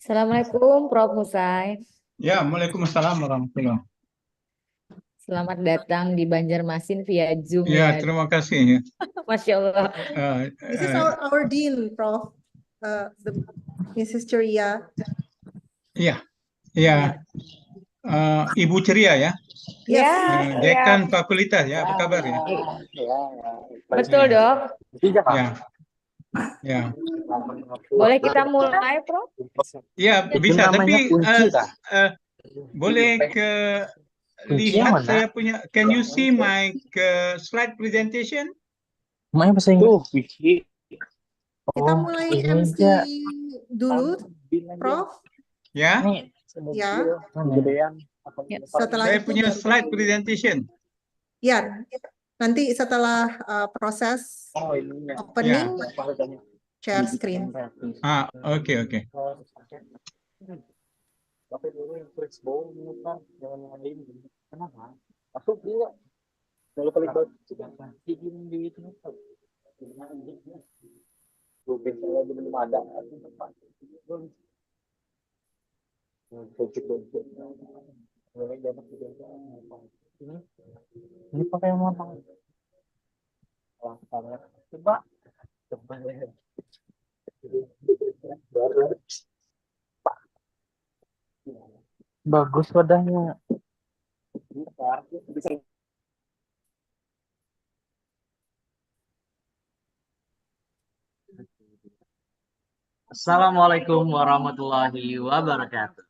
Assalamualaikum, Prof. Hussain. Ya, Waalaikumsalam warahmatullahi. Selamat datang di Banjarmasin via Zoom Ya, ya. terima kasih. Masya Allah. This is our dean, Prof. Mrs. Ceria. Iya, iya. Ibu Ceria ya, Yes. Dekan Fakultas ya. Apa kabar ya? Betul, Dok. Ya, ya. Boleh kita mulai, Prof? Ya, bisa. Tapi boleh lihat saya punya. Can you see my slide presentation? Main bahasa Inggris. Kita mulai MC dulu, Prof. Ya. Ya. Setelah Saya itu punya baru- slide presentation. Ya. Nanti setelah proses opening, share screen. Oke. Tapi dulu yang Fritz Bowl kan jangan ini. Kenapa? Masuk dia. Kalau paling bagus digini di itu. Mungkin saya belum ada tempat. Ini pakai yang mana? Coba. Bagus wadahnya. Assalamualaikum warahmatullahi wabarakatuh.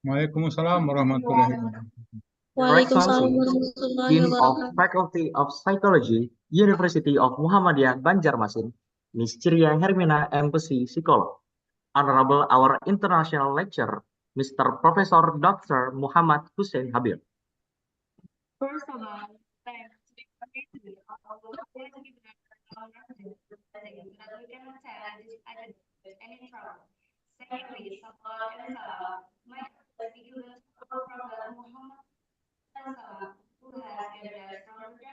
Waalaikumsalam warahmatullahi wabarakatuh. Waalaikumsalam warahmatullahi Dean of wabarakatuh. Faculty of Psychology, University of Muhammadiyah Banjarmasin, Miss Ciria Hermina MPC Psikolog. Honorable our international lecturer, Mr. Professor Dr. Mohamad Hussain Habil. First of all, thanks to be participating in our we cannot tell this added any trouble. Secondly, support and salam. My particular Prophet Muhammad Sallallahu who has given us from the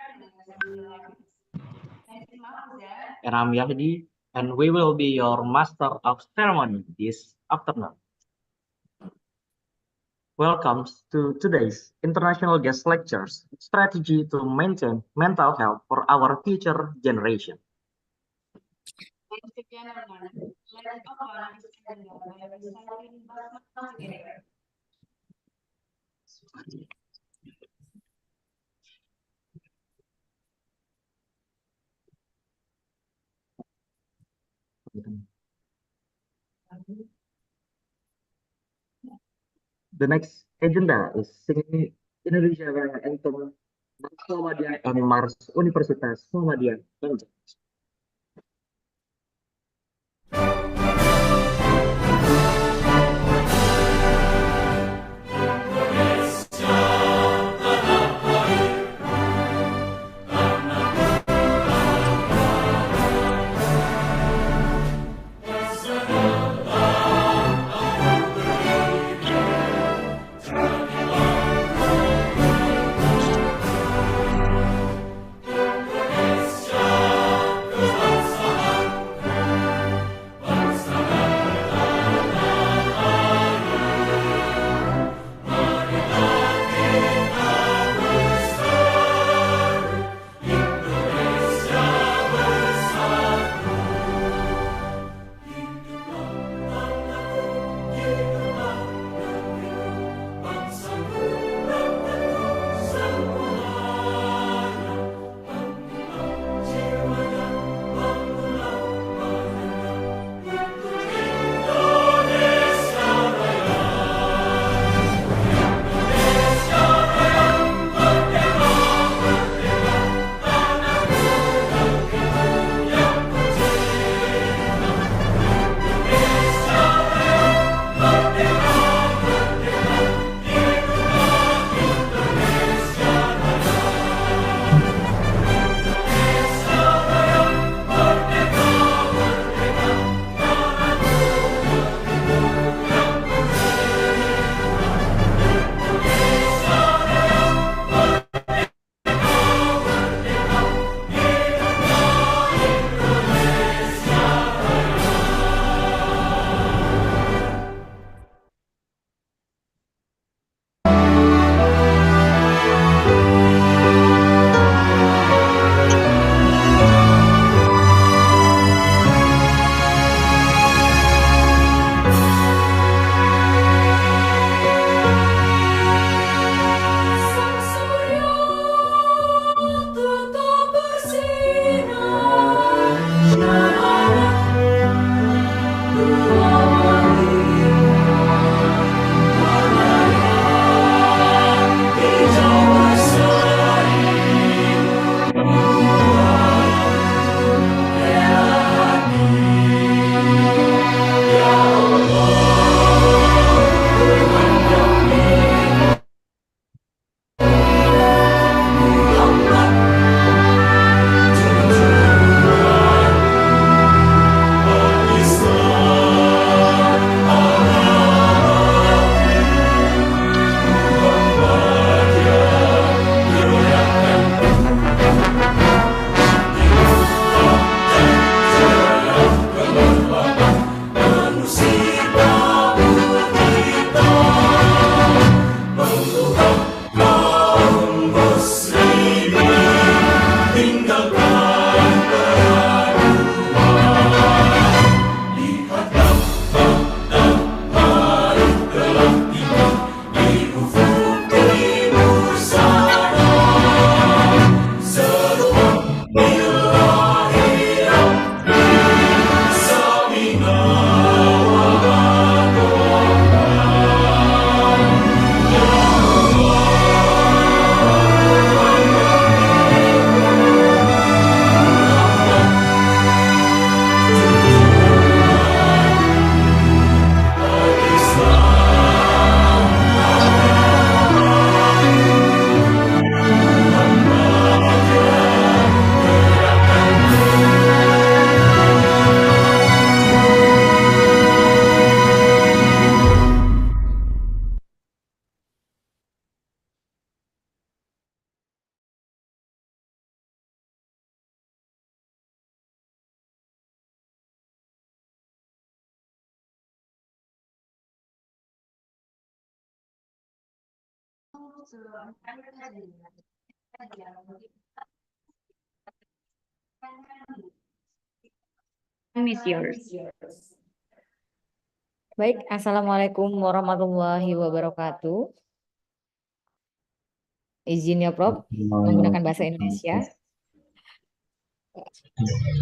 And I'm Yahdi, and we will be your master of ceremony this afternoon. Welcome to today's International Guest Lectures, Strategy to Maintain Mental Health for Our Future Generation. Ladies and gentlemen, let's open this calendar by reciting Basmala together. The next agenda is singing Indonesia Raya Anthem Muhammadiyah and Mars Universitas Muhammadiyah Banjar. Miss yours. Baik, Assalamualaikum warahmatullahi wabarakatuh. Izin ya, Prof, menggunakan bahasa Indonesia.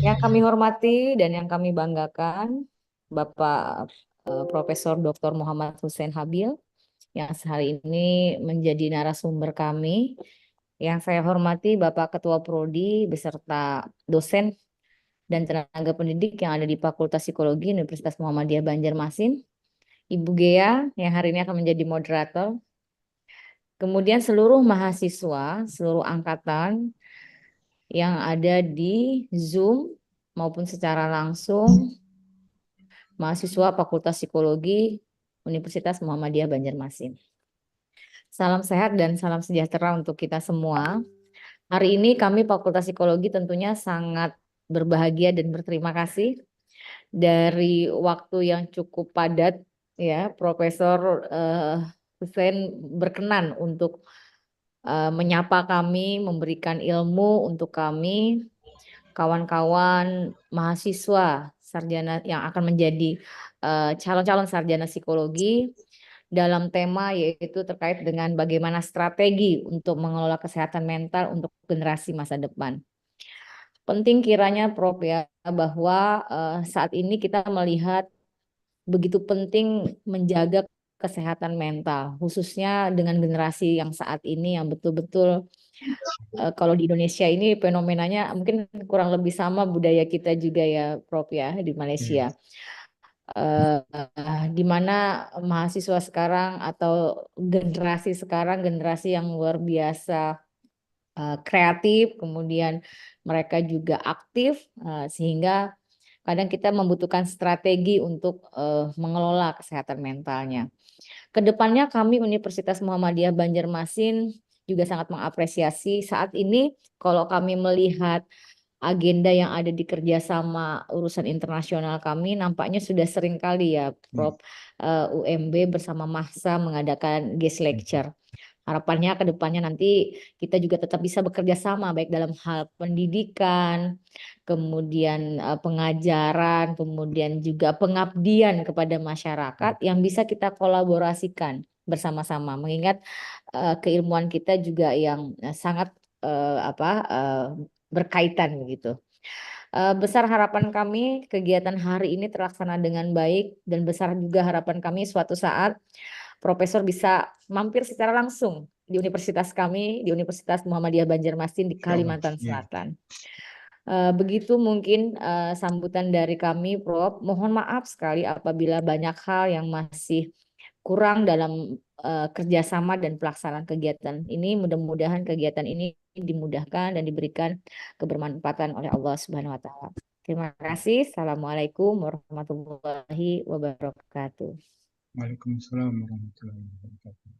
Yang kami hormati dan yang kami banggakan, Bapak Profesor Dr. Mohamad Hussain Habil, yang sehari ini menjadi narasumber kami. Yang saya hormati Bapak Ketua Prodi beserta dosen dan tenaga pendidik yang ada di Fakultas Psikologi Universitas Muhammadiyah Banjarmasin. Ibu Gea yang hari ini akan menjadi moderator. Kemudian seluruh mahasiswa, seluruh angkatan yang ada di Zoom maupun secara langsung, mahasiswa Fakultas Psikologi Universitas Muhammadiyah Banjarmasin. Salam sehat dan salam sejahtera untuk kita semua. Hari ini kami Fakultas Psikologi tentunya sangat berbahagia dan berterima kasih dari waktu yang cukup padat ya, Profesor Hussain berkenan untuk menyapa kami, memberikan ilmu untuk kami, kawan-kawan mahasiswa sarjana yang akan menjadi calon-calon sarjana psikologi dalam tema yaitu terkait dengan bagaimana strategi untuk mengelola kesehatan mental untuk generasi masa depan. Penting kiranya Prof ya bahwa saat ini kita melihat begitu penting menjaga kesehatan mental, khususnya dengan generasi yang saat ini yang betul-betul kalau di Indonesia ini fenomenanya mungkin kurang lebih sama budaya kita juga ya Prof ya di Malaysia. Di mana mahasiswa sekarang atau generasi sekarang generasi yang luar biasa kreatif, kemudian mereka juga aktif sehingga kadang kita membutuhkan strategi untuk mengelola kesehatan mentalnya. Kedepannya kami Universitas Muhammadiyah Banjarmasin juga sangat mengapresiasi saat ini kalau kami melihat agenda yang ada di kerjasama urusan internasional kami nampaknya sudah sering kali ya Prof UMB bersama Mahsa mengadakan guest lecture. Harapannya ke depannya nanti kita juga tetap bisa bekerja sama baik dalam hal pendidikan, kemudian pengajaran, kemudian juga pengabdian kepada masyarakat yang bisa kita kolaborasikan bersama-sama. Mengingat keilmuan kita juga yang sangat berkaitan begitu. Besar harapan kami kegiatan hari ini terlaksana dengan baik dan besar juga harapan kami suatu saat Profesor bisa mampir secara langsung di universitas kami, di Universitas Muhammadiyah Banjarmasin di Kalimantan Selatan. Begitu mungkin sambutan dari kami, Prof. Mohon maaf sekali apabila banyak hal yang masih kurang dalam kerjasama dan pelaksanaan kegiatan ini. Mudah-mudahan kegiatan ini dimudahkan dan diberikan kebermanfaatan oleh Allah Subhanahu Wa Taala. Terima kasih. Assalamualaikum warahmatullahi wabarakatuh. Waalaikumsalam warahmatullahi wabarakatuh.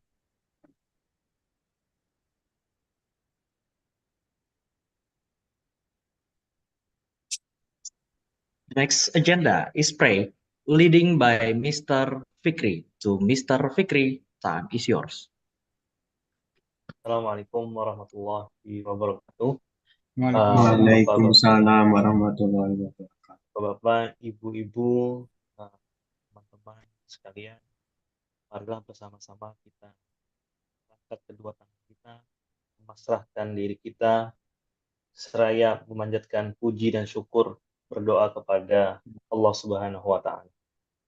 Next agenda is pray, leading by Mr. Fikri. To Mr. Fikri, time is yours. Assalamualaikum warahmatullahi wabarakatuh. Waalaikumsalam warahmatullahi wabarakatuh. Bapak, ibu-ibu, teman-teman sekalian, marilah bersama-sama kita angkat kedua tangan kita, memasrahkan diri kita, seraya memanjatkan puji dan syukur berdoa kepada Allah Subhanahu wa Ta'ala.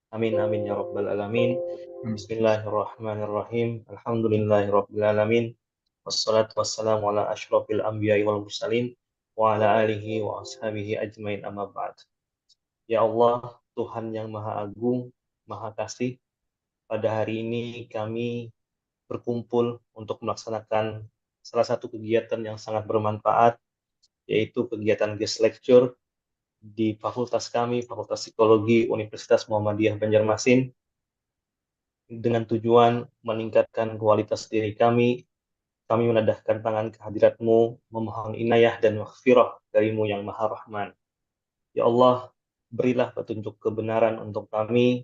Amin amin ya rabbal alamin. Bismillahirrahmanirrahim. Alhamdulillahirabbil alamin. Wassalatu wassalamu ala asyrafil anbiya'i wal mursalin wa ala alihi wa ashabihi ajmain amma ba'd. Ya Allah, Tuhan yang Maha Agung, Maha Kasih, pada hari ini kami berkumpul untuk melaksanakan salah satu kegiatan yang sangat bermanfaat, yaitu kegiatan guest lecture di fakultas kami, Fakultas Psikologi Universitas Muhammadiyah Banjarmasin, dengan tujuan meningkatkan kualitas diri kami menadahkan tangan kehadiratmu, memohon inayah dan maghfirah darimu yang Maha Rahman. Ya Allah, berilah petunjuk kebenaran untuk kami,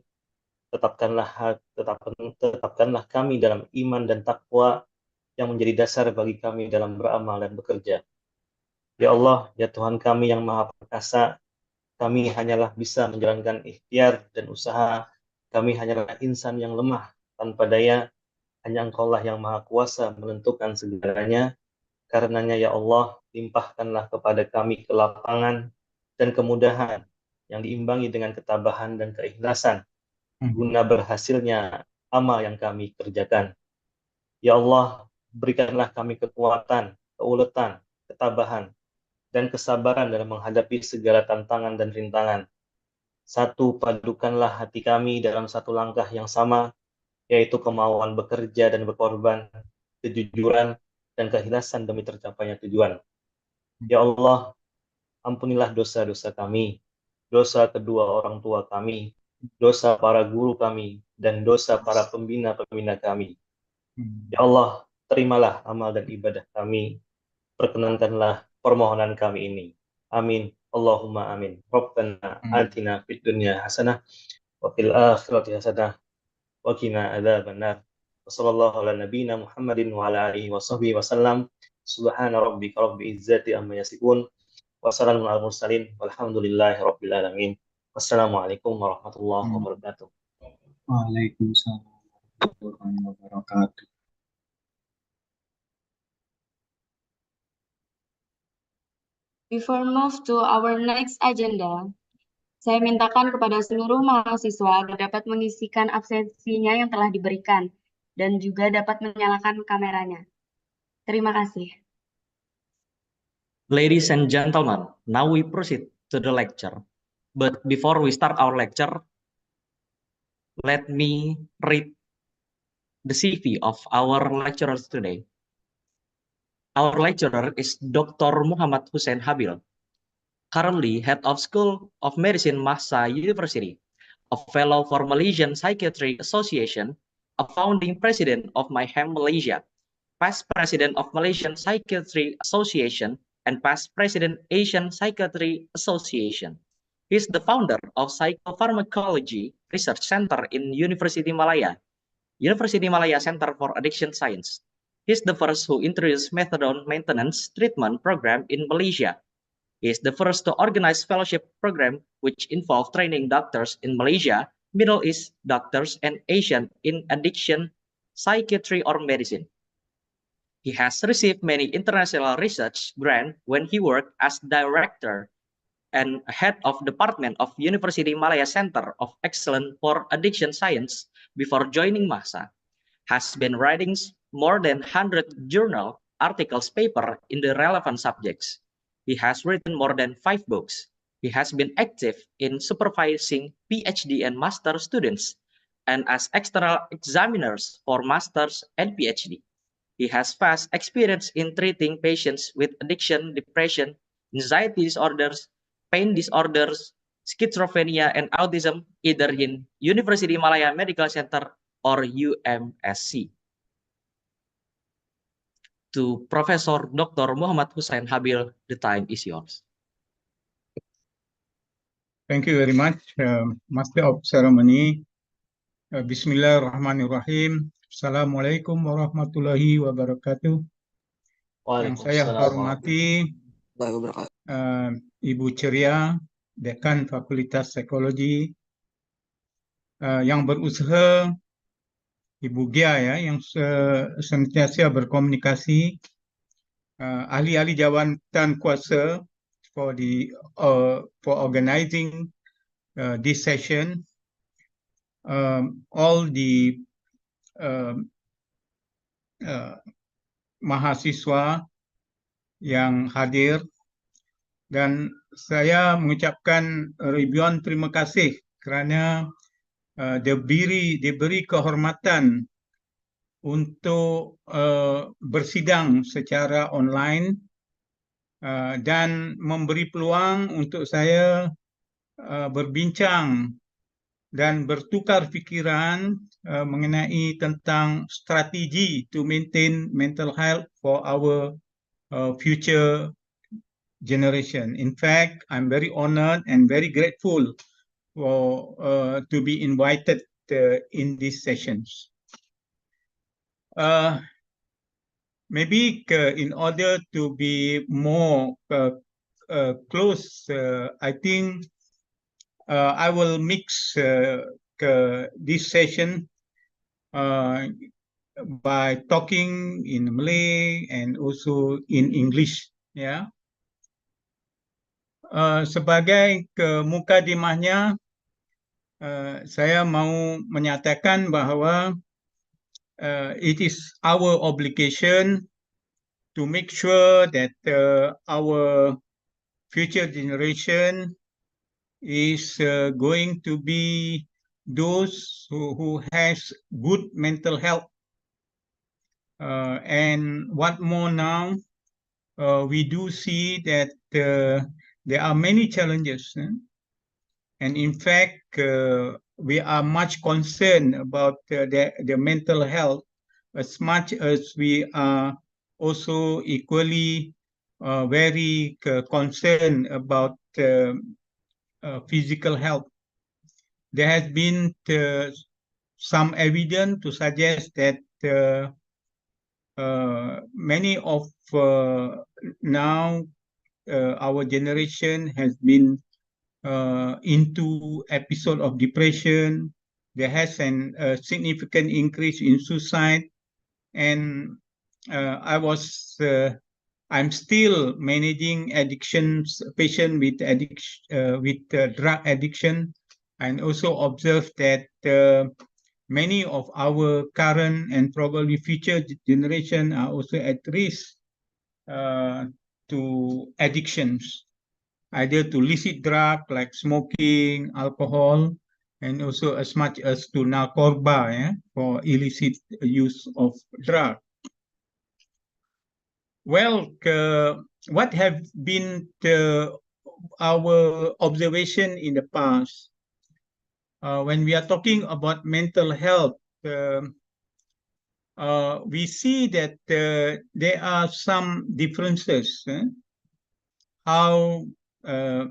tetapkanlah kami dalam iman dan takwa, yang menjadi dasar bagi kami dalam beramal dan bekerja. Ya Allah, ya Tuhan kami yang Maha Perkasa, kami hanyalah bisa menjalankan ikhtiar dan usaha. Kami hanyalah insan yang lemah, tanpa daya. Hanya Engkaulah yang Maha Kuasa menentukan segalanya. Karenanya ya Allah, limpahkanlah kepada kami kelapangan dan kemudahan yang diimbangi dengan ketabahan dan keikhlasan, guna berhasilnya amal yang kami kerjakan. Ya Allah, berikanlah kami kekuatan, keuletan, ketabahan, dan kesabaran dalam menghadapi segala tantangan dan rintangan. Satu, padukanlah hati kami dalam satu langkah yang sama, yaitu kemauan bekerja dan berkorban, kejujuran, dan keikhlasan demi tercapainya tujuan. Ya Allah, ampunilah dosa-dosa kami, dosa kedua orang tua kami, dosa para guru kami, dan dosa para pembina-pembina kami. Ya Allah, terimalah amal dan ibadah kami, perkenankanlah permohonan kami ini. Amin. Allahumma amin. Rabbana atina fid dunya hasanah wa fil akhirati hasanah wa qina adzabannar. Wassallallahu ala nabiyyina Muhammadin wa ala alihi wa sahbihi wasallam. Subhana rabbika rabbil izzati amma yasifun. Wassalamu ala mursalin walhamdulillahi rabbil alamin. Wassalamualaikum warahmatullahi wabarakatuh. Waalaikumsalam warahmatullahi wabarakatuh. Before move to our next agenda, saya mintakan kepada seluruh mahasiswa agar dapat mengisikan absensinya yang telah diberikan dan juga dapat menyalakan kameranya. Terima kasih. Ladies and gentlemen, now we proceed to the lecture. But before we start our lecture, let me read the CV of our lecturers today. Our lecturer is Dr. Mohamad Hussain Habil, currently head of School of Medicine Mahsa University, a fellow for Malaysian Psychiatry Association, a founding president of MyHam Malaysia, past president of Malaysian Psychiatry Association, and past president Asian Psychiatry Association. He is the founder of Psychopharmacology Research Center in University Malaya Center for Addiction Science. He is the first who introduced methadone maintenance treatment program in Malaysia. He is the first to organize fellowship program which involve training doctors in Malaysia, Middle East doctors, and Asian in addiction, psychiatry, or medicine. He has received many international research grants when he worked as director and head of Department of University Malaya Center of Excellence for Addiction Science before joining MAHSA. Has been writing more than 100 journal articles paper in the relevant subjects. He has written more than 5 books. He has been active in supervising PhD and master students and as external examiners for masters and PhD. He has vast experience in treating patients with addiction, depression, anxiety disorders, pain disorders, schizophrenia, and autism, either in University Malaya Medical Center or UMSC. To Professor Dr. Mohamad Hussain Habil, the time is yours. Thank you very much, Master of Ceremony. Bismillahirrahmanirrahim. Assalamualaikum warahmatullahi wabarakatuh. Yang saya hormati Ibu Ceria, Dekan Fakultas Psikologi, yang berusaha, Ibu Gia ya, yang senantiasa berkomunikasi, ahli-ahli jawatan kuasa for organizing this session, all the mahasiswa yang hadir, dan saya mengucapkan ribuan terima kasih kerana diberi kehormatan untuk bersidang secara online dan memberi peluang untuk saya berbincang dan bertukar fikiran mengenai tentang strategi to maintain mental health for our future generation. In fact, I'm very honored and very grateful for to be invited in these sessions. maybe in order to be more close, I think I will mix this session by talking in Malay and also in English. Ya, sebagai mukadimahnya, saya mau menyatakan bahwa it is our obligation to make sure that our future generation is going to be those who has good mental health. And what more now, we do see that there are many challenges. And in fact, we are much concerned about their mental health as much as we are also equally very concerned about physical health. There has been some evidence to suggest that many of now our generation has been into episode of depression. There has a significant increase in suicide, and I'm still managing addictions patient with drug addiction, and also observe that many of our current and probably future generation are also at risk to addictions, either to illicit drug like smoking, alcohol, and also as much as to narcoba, for illicit use of drug. Well, what have been our observation in the past? When we are talking about mental health, we see that there are some differences. How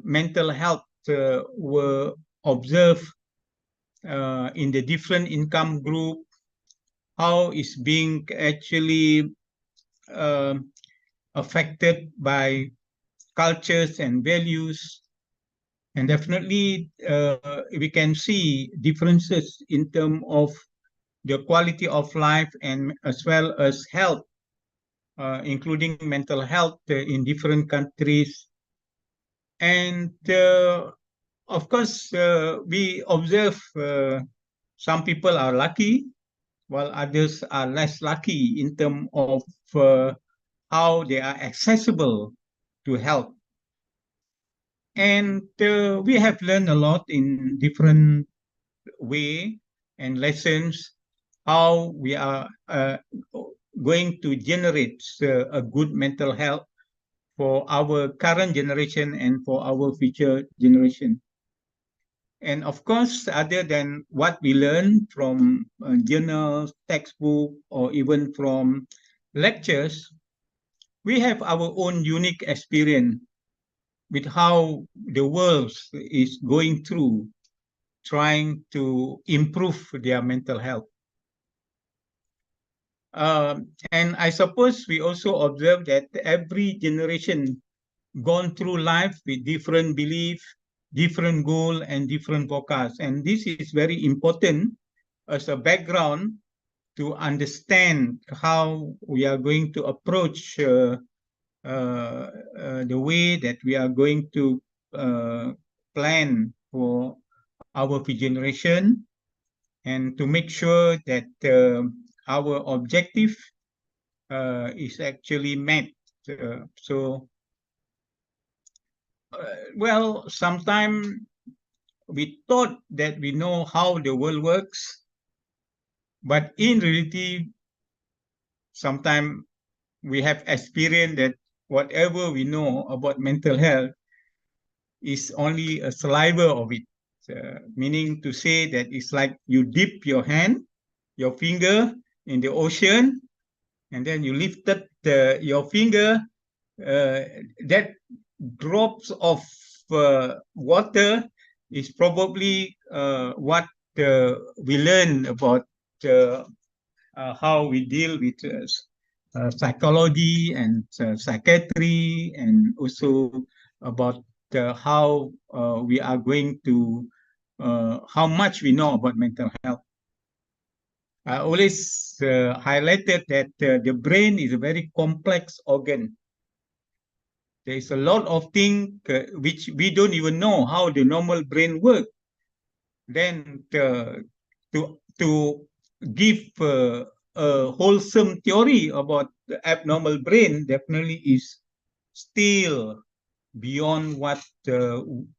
mental health were observed in the different income group, how is being actually affected by cultures and values. And definitely we can see differences in terms of the quality of life and as well as health, including mental health in different countries. And of course, we observe some people are lucky, while others are less lucky in terms of how they are accessible to health. And we have learned a lot in different way and lessons how we are going to generate a good mental health for our current generation and for our future generation. And of course, other than what we learn from journals, textbook, or even from lectures, we have our own unique experience with how the world is going through trying to improve their mental health. And I suppose we also observe that every generation gone through life with different belief, different goal, and different focus. And this is very important as a background to understand how we are going to approach the way that we are going to plan for our generation, and to make sure that our objective is actually met. Well, sometimes we thought that we know how the world works, but in reality, sometimes we have experienced that whatever we know about mental health is only a sliver of it. Meaning to say that it's like you dip your hand, your finger in the ocean, and then you lifted your finger, that drops of water is probably what we learn about how we deal with psychology and psychiatry, and also about how we are going to, how much we know about mental health. I always highlighted that the brain is a very complex organ. There is a lot of things which we don't even know how the normal brain works. Then to give a wholesome theory about the abnormal brain definitely is still beyond what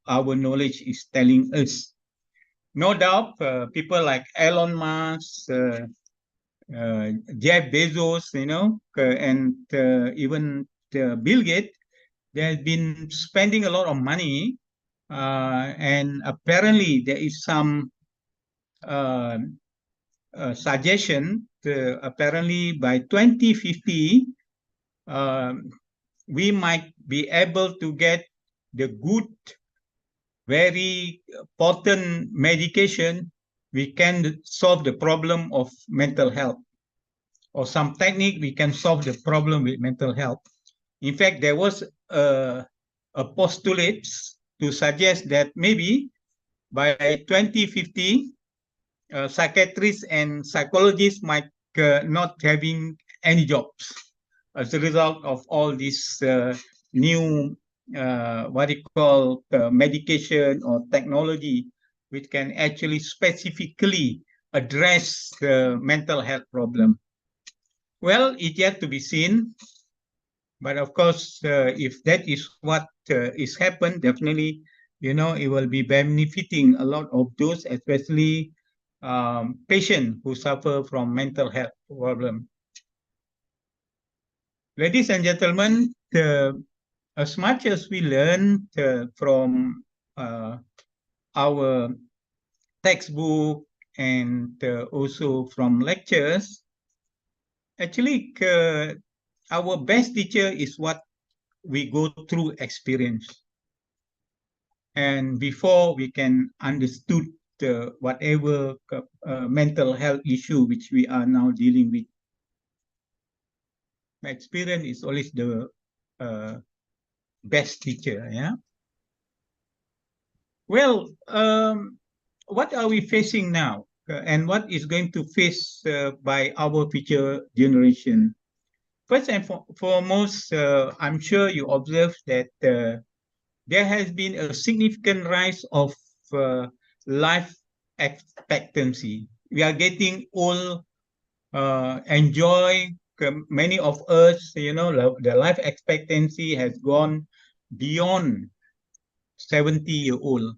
our knowledge is telling us. No doubt, people like Elon Musk, Jeff Bezos, and even Bill Gates, they have been spending a lot of money, and apparently there is some suggestion. Apparently, by 2050, we might be able to get the good, very potent medication. We can solve the problem of mental health, or some technique we can solve the problem with mental health. In fact, there was a postulate to suggest that maybe by 2050, psychiatrists and psychologists might not having any jobs as a result of all this new what you call medication or technology, which can actually specifically address the mental health problem. Well, it's yet to be seen, but of course, if that is what is happened, definitely, it will be benefiting a lot of those, especially patients who suffer from mental health problem. Ladies and gentlemen, as much as we learn from our textbook and also from lectures, actually, our best teacher is what we go through experience. And before we can understood whatever mental health issue which we are now dealing with. My experience is always the best teacher, yeah. Well, what are we facing now, and what is going to face by our future generation? First and foremost, I'm sure you observed that there has been a significant rise of life expectancy. We are getting old, many of us, the life expectancy has gone beyond 70-year-old.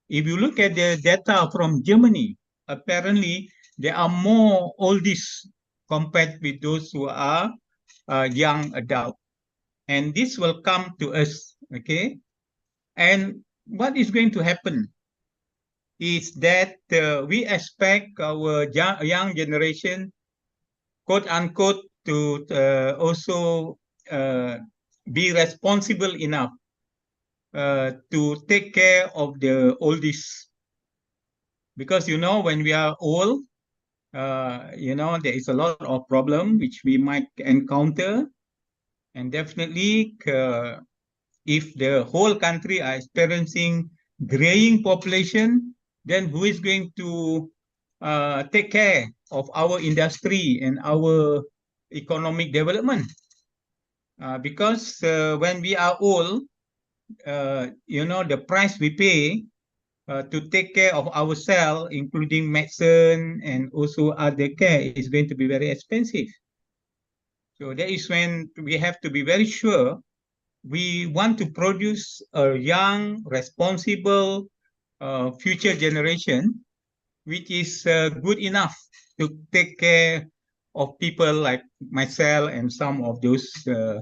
If you look at the data from Germany, apparently there are more oldies compared with those who are young adult. And this will come to us, okay? And what is going to happen is that we expect our young generation, quote unquote, to also be responsible enough to take care of the oldies. Because, when we are old, there is a lot of problem which we might encounter. And definitely, if the whole country are experiencing graying population, then who is going to take care of our industry and our economic development? Because when we are old, the price we pay to take care of ourselves, including medicine and also other care, is going to be very expensive. So that is when we have to be very sure we want to produce a young, responsible future generation, which is good enough to take care of people like myself and some of those who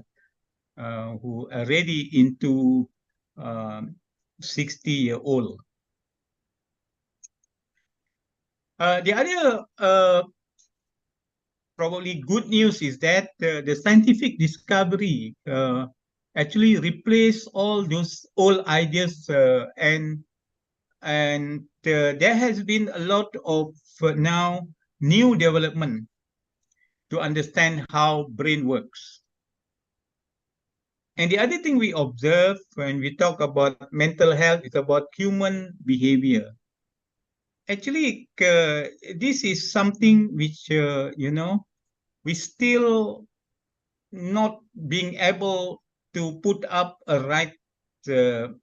are already into 60-year-old. The other probably good news is that the scientific discovery actually replace all those old ideas, and there has been a lot of now new development. to understand how brain works. And the other thing we observe when we talk about mental health is about human behavior. Actually, this is something which, we still not being able to put up a right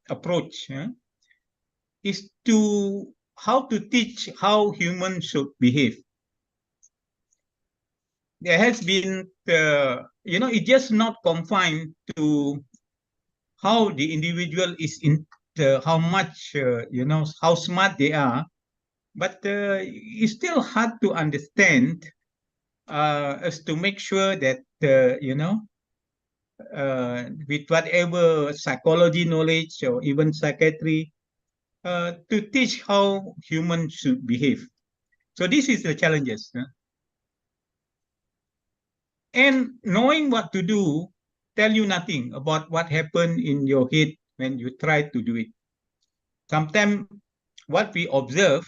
approach, is to how to teach how humans should behave. There has been, it's just not confined to how the individual is in, how much, how smart they are, but it's still hard to understand as to make sure that, with whatever psychology knowledge or even psychiatry, to teach how humans should behave. So this is the challenges. And knowing what to do tell you nothing about what happened in your head when you try to do it. Sometimes what we observe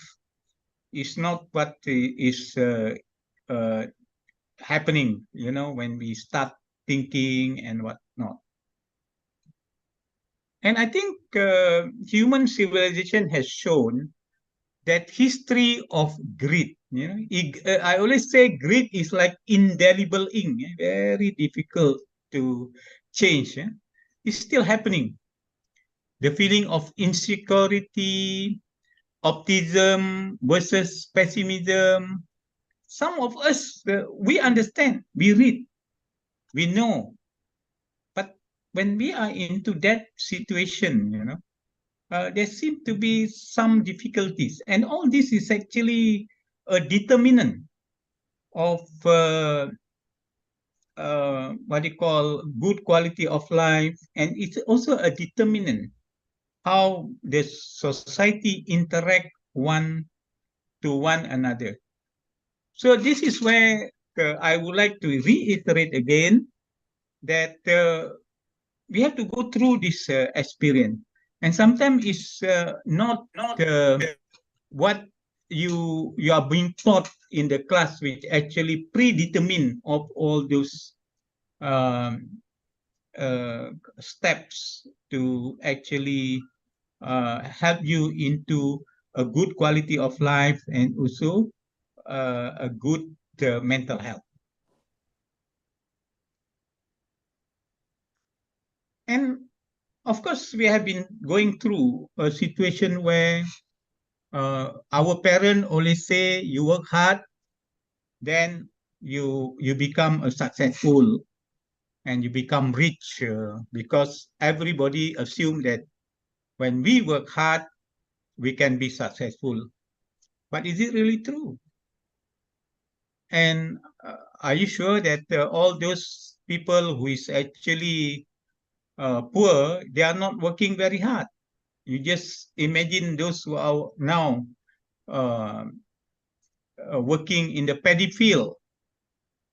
is not what is happening, when we start thinking and whatnot. And I think human civilization has shown that history of greed, I always say greed is like indelible ink, very difficult to change. It's still happening. The feeling of insecurity, optimism versus pessimism. Some of us, we understand, we read, we know. But when we are into that situation, there seem to be some difficulties. And all this is actually a determinant of what you call good quality of life. And it's also a determinant how the society interact one to one another. So this is where I would like to reiterate again that we have to go through this experience. And sometimes it's not what you are being taught in the class, which actually predetermine of all those steps to actually help you into a good quality of life and also a good mental health. And of course, we have been going through a situation where our parents always say, you work hard, then you become a successful and you become rich, because everybody assume that when we work hard, we can be successful. But is it really true? And are you sure that all those people who is actually poor, they are not working very hard? You just imagine those who are now working in the paddy field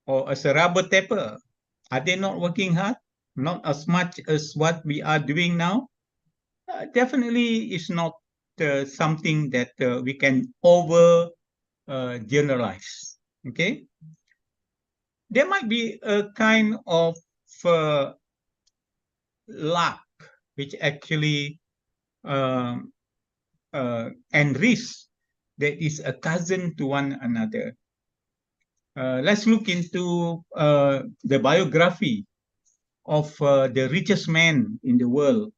or as a rubber tapper. Are they not working hard? Not as much as what we are doing now? Definitely is not something that we can over generalize. Okay? There might be a kind of luck which actually and risk that is a cousin to one another. Let's look into the biography of the richest man in the world,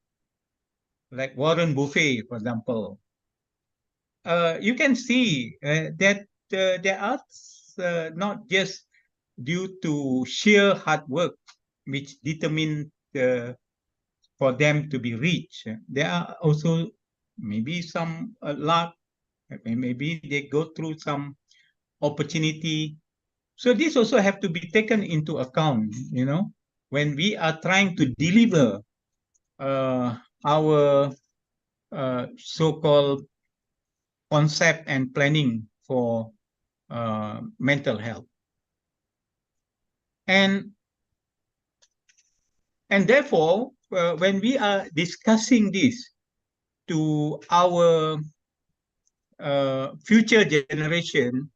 like Warren Buffett, for example. You can see that there are not just due to sheer hard work, which determine for them to be rich. There are also maybe some luck, maybe they go through some opportunity. So this also have to be taken into account, when we are trying to deliver our so-called concept and planning for mental health. And therefore, when we are discussing this to our future generation,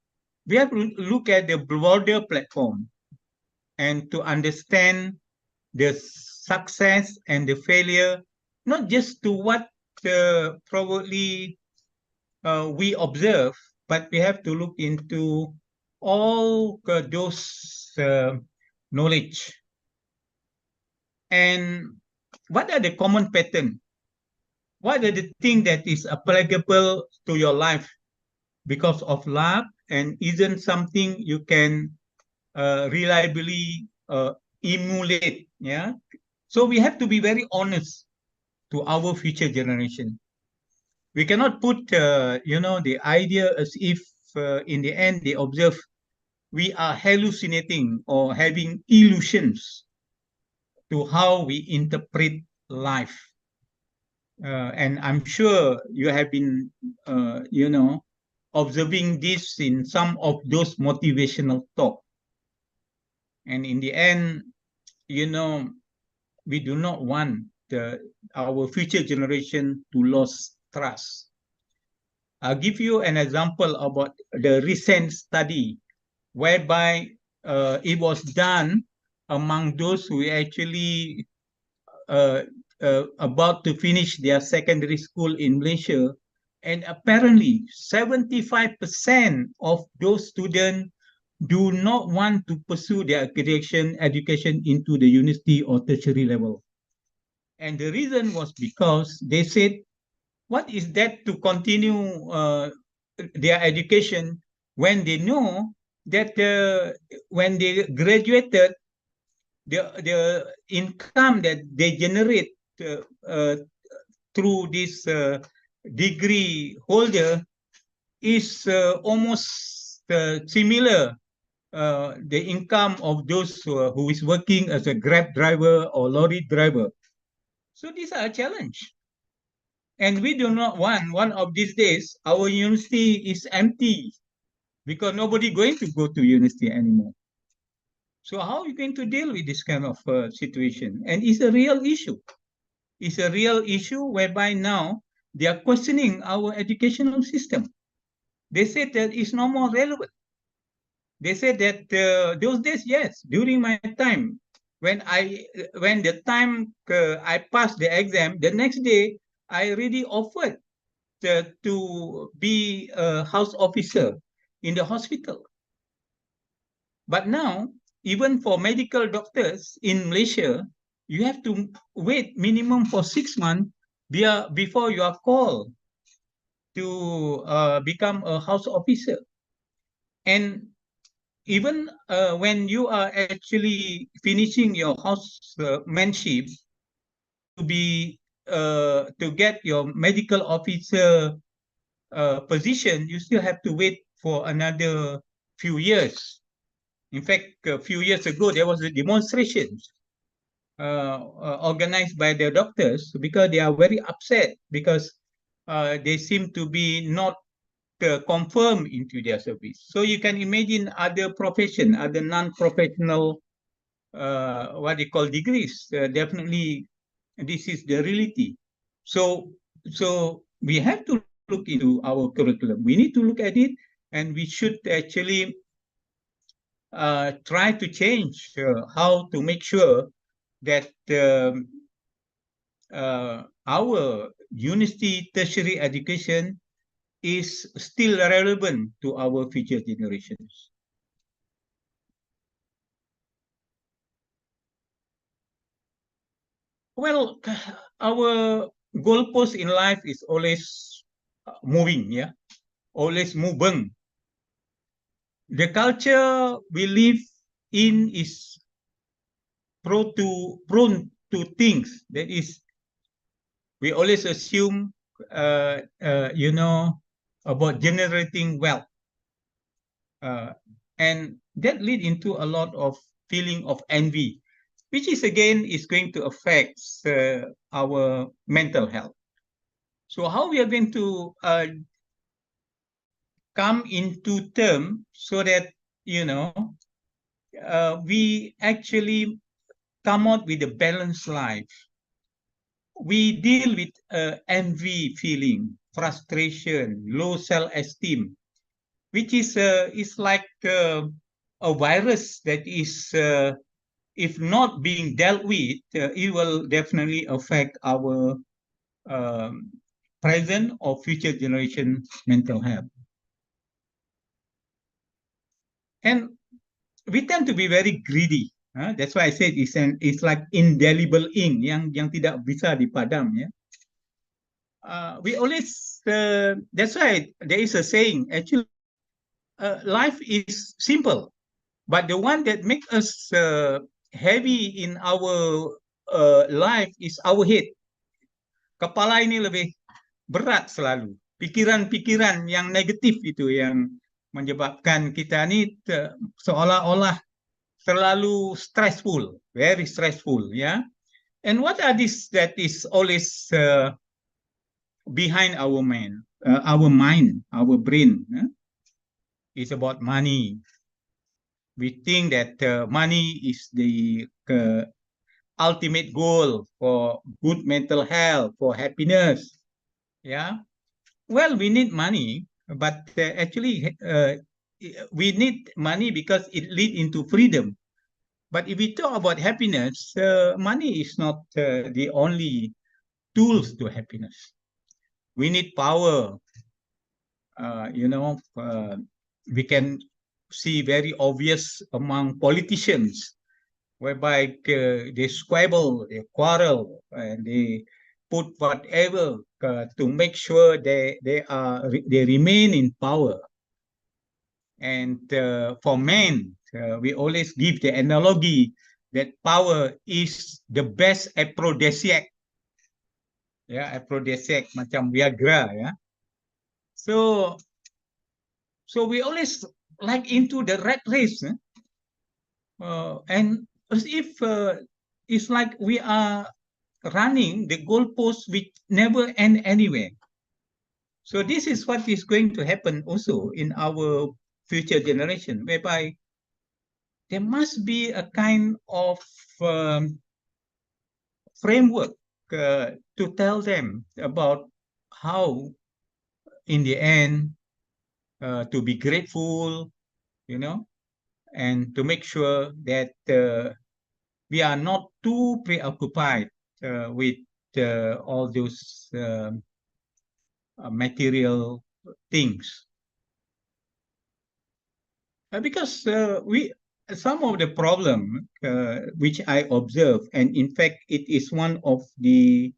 we have to look at the broader platform. and to understand the success and the failure, not just to what probably we observe, but we have to look into all those knowledge. And what are the common pattern? What are the things that is applicable to your life because of luck and isn't something you can reliably emulate? Yeah. So we have to be very honest to our future generation. We cannot put, the idea as if in the end they observe we are hallucinating or having illusions to how we interpret life. And I'm sure you have been, observing this in some of those motivational talk. And in the end, we do not want our future generation to lose trust. I'll give you an example about the recent study whereby it was done among those who actually about to finish their secondary school in Malaysia. And apparently 75% of those students do not want to pursue their education into the university or tertiary level. And the reason was because they said, what is that to continue their education when they know that when they graduated, the income that they generate through this degree holder is almost similar the income of those who is working as a Grab driver or lorry driver. So these are a challenge. And we do not want one of these days our university is empty because nobody going to go to university anymore. So how are you going to deal with this kind of situation? And it's a real issue. It's a real issue whereby now they are questioning our educational system. They said that it's no more relevant. They said that those days, yes, during my time, when the time I passed the exam, the next day I already offered to be a house officer in the hospital. But now, even for medical doctors in Malaysia, you have to wait minimum for 6 months before you are called to become a house officer. And even when you are actually finishing your housemanship, to get your medical officer position, you still have to wait for another few years. In fact, a few years ago, there was a demonstration organized by the doctors because they are very upset because they seem to be not confirmed into their service. So you can imagine other profession, other non-professional, what they call degrees. Definitely, this is the reality. So we have to look into our curriculum. We need to look at it, and we should actually try to change how to make sure that our university tertiary education is still relevant to our future generations. Well, our goalpost in life is always moving, yeah, always moving. The culture we live in is prone to things that is, we always assume, about generating wealth, and that lead into a lot of feeling of envy, which is again is going to affect our mental health. So how we are going to come into term so that we actually come out with a balanced life. We deal with envy feeling, frustration, low self-esteem, which is like a virus that is if not being dealt with, it will definitely affect our present or future generation mental health. And we tend to be very greedy. That's why I said it's like indelible ink yang tidak bisa dipadam. Ya. We always that's why there is a saying. Actually, life is simple, but the one that makes us heavy in our life is our head. Kepala ini lebih berat selalu. Pikiran-pikiran yang negatif itu yang menyebabkan kita ini seolah-olah terlalu stressful, very stressful, ya. And what are these that is always behind our mind, our brain? It's about money. We think that money is the ultimate goal for good mental health, for happiness. Yeah. Well, we need money, but actually we need money because it leads into freedom. But if we talk about happiness, money is not the only tools to happiness. We need power. We can see very obvious among politicians, whereby they squabble, they quarrel, and they put whatever to make sure they remain in power. And for men, we always give the analogy that power is the best aphrodisiac. Yeah, aphrodisiac macam Viagra, yeah. So we always like into the rat race, and as if it's like we are running the goalposts which never end anywhere. So this is what is going to happen also in our future generation, whereby there must be a kind of framework to tell them about how, in the end, to be grateful, and to make sure that we are not too preoccupied with all those material things. Because some of the problem which I observe, and in fact it is one of the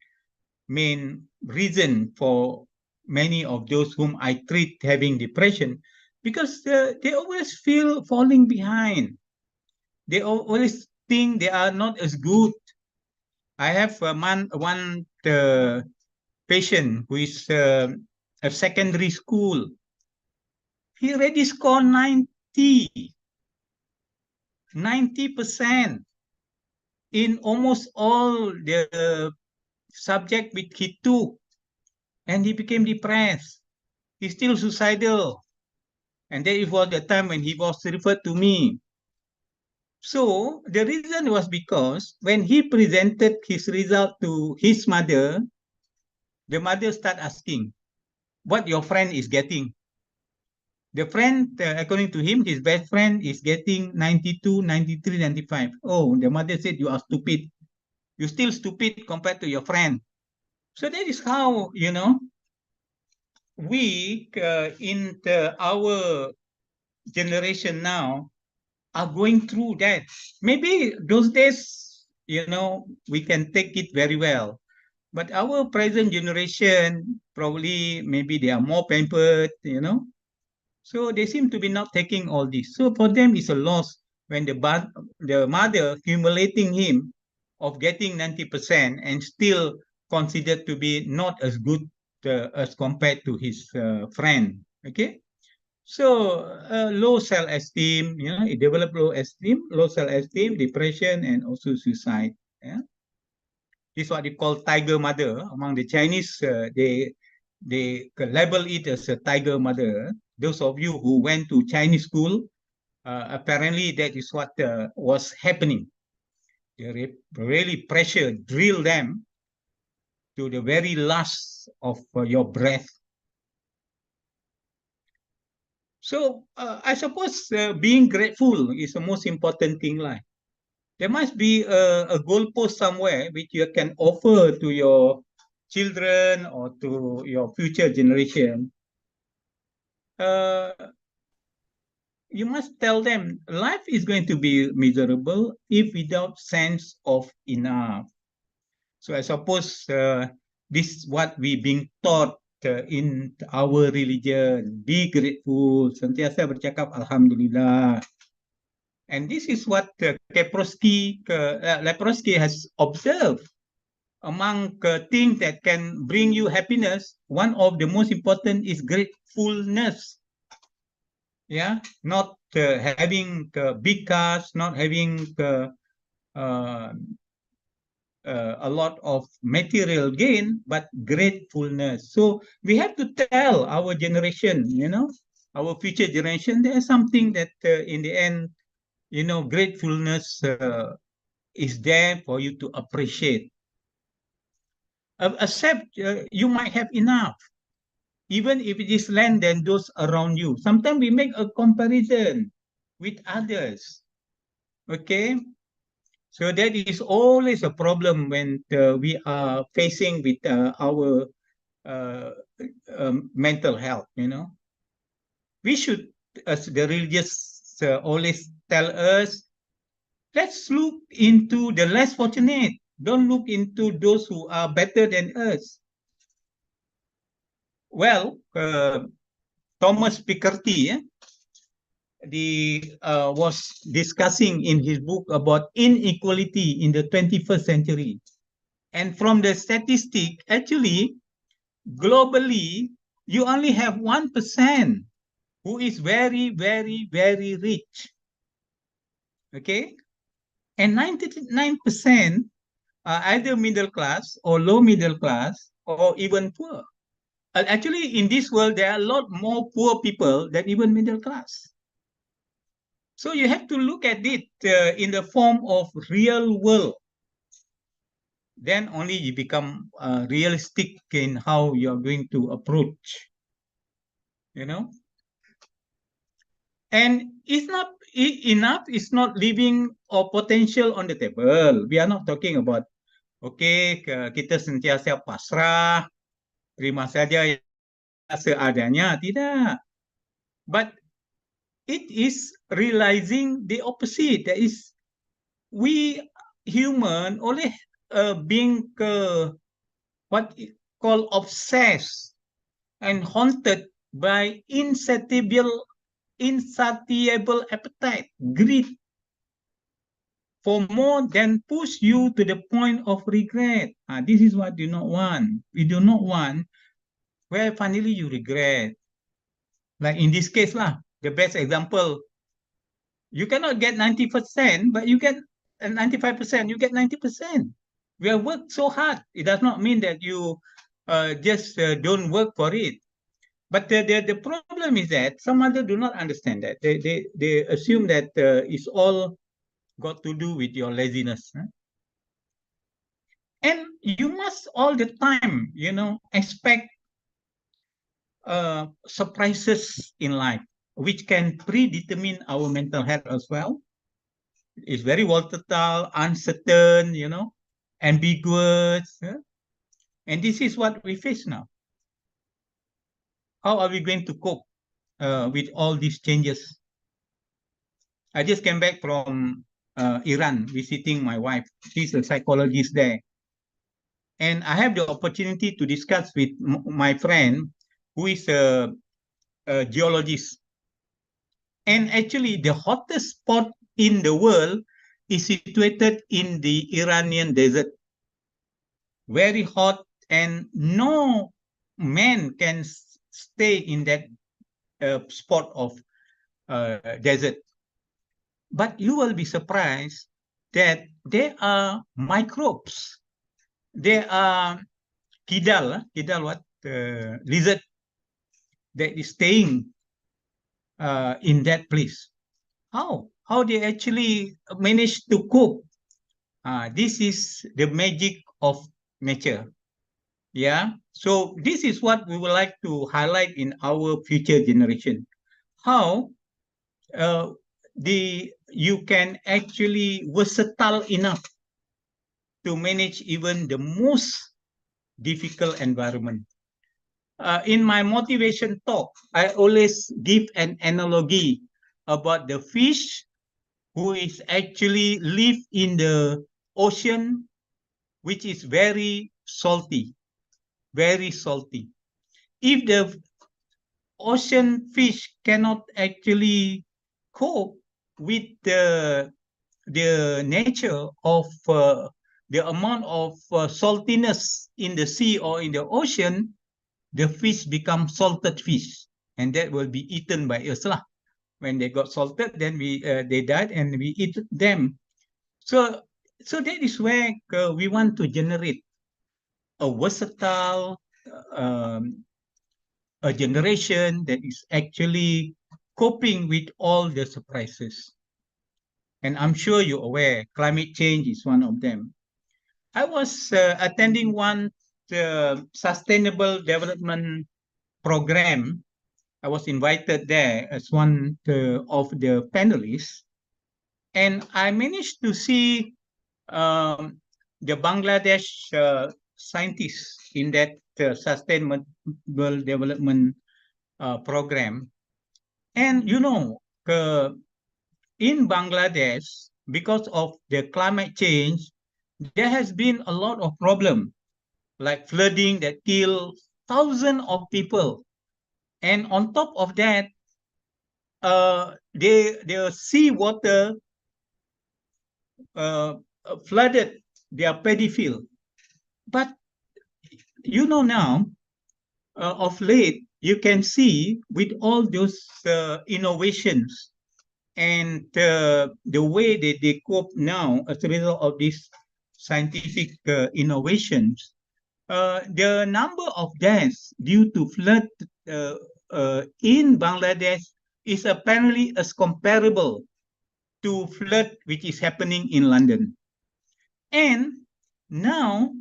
main reason for many of those whom I treat having depression, because they always feel falling behind. They always think they are not as good. I have one patient who is a secondary school. He already scored 90% in almost all the subject which he took, and he became depressed. He's still suicidal, and that was the time when he was referred to me. So the reason was because when he presented his result to his mother, the mother started asking, what your friend is getting. The friend, according to him, his best friend is getting 92, 93, 95. Oh, the mother said, you are stupid. You're still stupid compared to your friend. So that is how, we in our generation now are going through that. Maybe those days, we can take it very well. But our present generation, probably, maybe they are more pampered, So they seem to be not taking all this. So for them, it's a loss when the mother humiliating him of getting 90% and still considered to be not as good as compared to his friend. Okay. So low self-esteem, it developed low self-esteem, depression, and also suicide. Yeah. This is what they call tiger mother. Among the Chinese, they label it as a tiger mother. Those of you who went to Chinese school, apparently that is what was happening. They really drill them to the very last of your breath. So I suppose being grateful is the most important thing in life. there must be a goalpost somewhere which you can offer to your children or to your future generation. You must tell them life is going to be miserable if without sense of enough. So I suppose this is what we being taught in our religion. Be grateful, sentiasa bercakap Alhamdulillah. And this is what Leprosky has observed. Among things that can bring you happiness, one of the most important is gratefulness. Yeah, not having big cars, not having a lot of material gain, but gratefulness. So we have to tell our generation, our future generation, there's something that in the end, gratefulness is there for you to appreciate. Accept you might have enough, even if it is less than those around you. Sometimes we make a comparison with others. Okay, so that is always a problem when we are facing with our mental health. We should, as the religious always tell us, let's look into the less fortunate. Don't look into those who are better than us. Well, Thomas Piketty was discussing in his book about inequality in the 21st century. And from the statistic, actually, globally, you only have 1% who is very, very, very rich. Okay? And 99% are either middle class or low middle class or even poor. Actually, in this world, there are a lot more poor people than even middle class. So you have to look at it in the form of real world. Then only you become realistic in how you're going to approach, And it's not enough. It's not leaving our potential on the table. We are not talking about, okay, kita sentiasa pasrah, terima saja seadanya, tidak. But it is realizing the opposite. That is, we human oleh being what called obsessed and haunted by insatiable appetite, greed for more than push you to the point of regret. This is what we do not want. We do not want where finally you regret. Like in this case, the best example, you cannot get 90%, but you get 95%, you get 90%. We have worked so hard. It does not mean that you just don't work for it. But the problem is that some others do not understand that. They assume that it's all got to do with your laziness. Huh? And you must all the time, expect surprises in life, which can predetermine our mental health as well. It's very volatile, uncertain, ambiguous. And this is what we face now. How are we going to cope with all these changes? I just came back from Iran visiting my wife. She's a psychologist there. And I have the opportunity to discuss with my friend who is a geologist. And actually, the hottest spot in the world is situated in the Iranian desert. Very hot, and no man can stay in that spot of desert. But you will be surprised that there are microbes. There are kidal what? Lizard that is staying in that place. How they actually manage to cope? This is the magic of nature. Yeah. So this is what we would like to highlight in our future generation. How the you can actually versatile enough to manage even the most difficult environment. In my motivation talk, I always give an analogy about the fish who is actually live in the ocean, which is very salty, very salty. If the ocean fish cannot actually cope with the nature of the amount of saltiness in the sea or in the ocean, the fish become salted fish, and that will be eaten by us lah. When they got salted, then they died, and we eat them. So that is where we want to generate a versatile a generation that is actually coping with all the surprises. And I'm sure you're aware climate change is one of them. I was attending one sustainable development program. I was invited there as one of the panelists, and I managed to see the Bangladesh scientists in that sustainable development program. And you know, in Bangladesh, because of the climate change, there has been a lot of problem, like flooding that kill thousands of people. And on top of that, the sea water flooded their paddy field. But you know now, of late, you can see with all those innovations and the way that they cope now as a result of these scientific innovations, the number of deaths due to flood in Bangladesh is apparently as comparable to flood which is happening in London. And now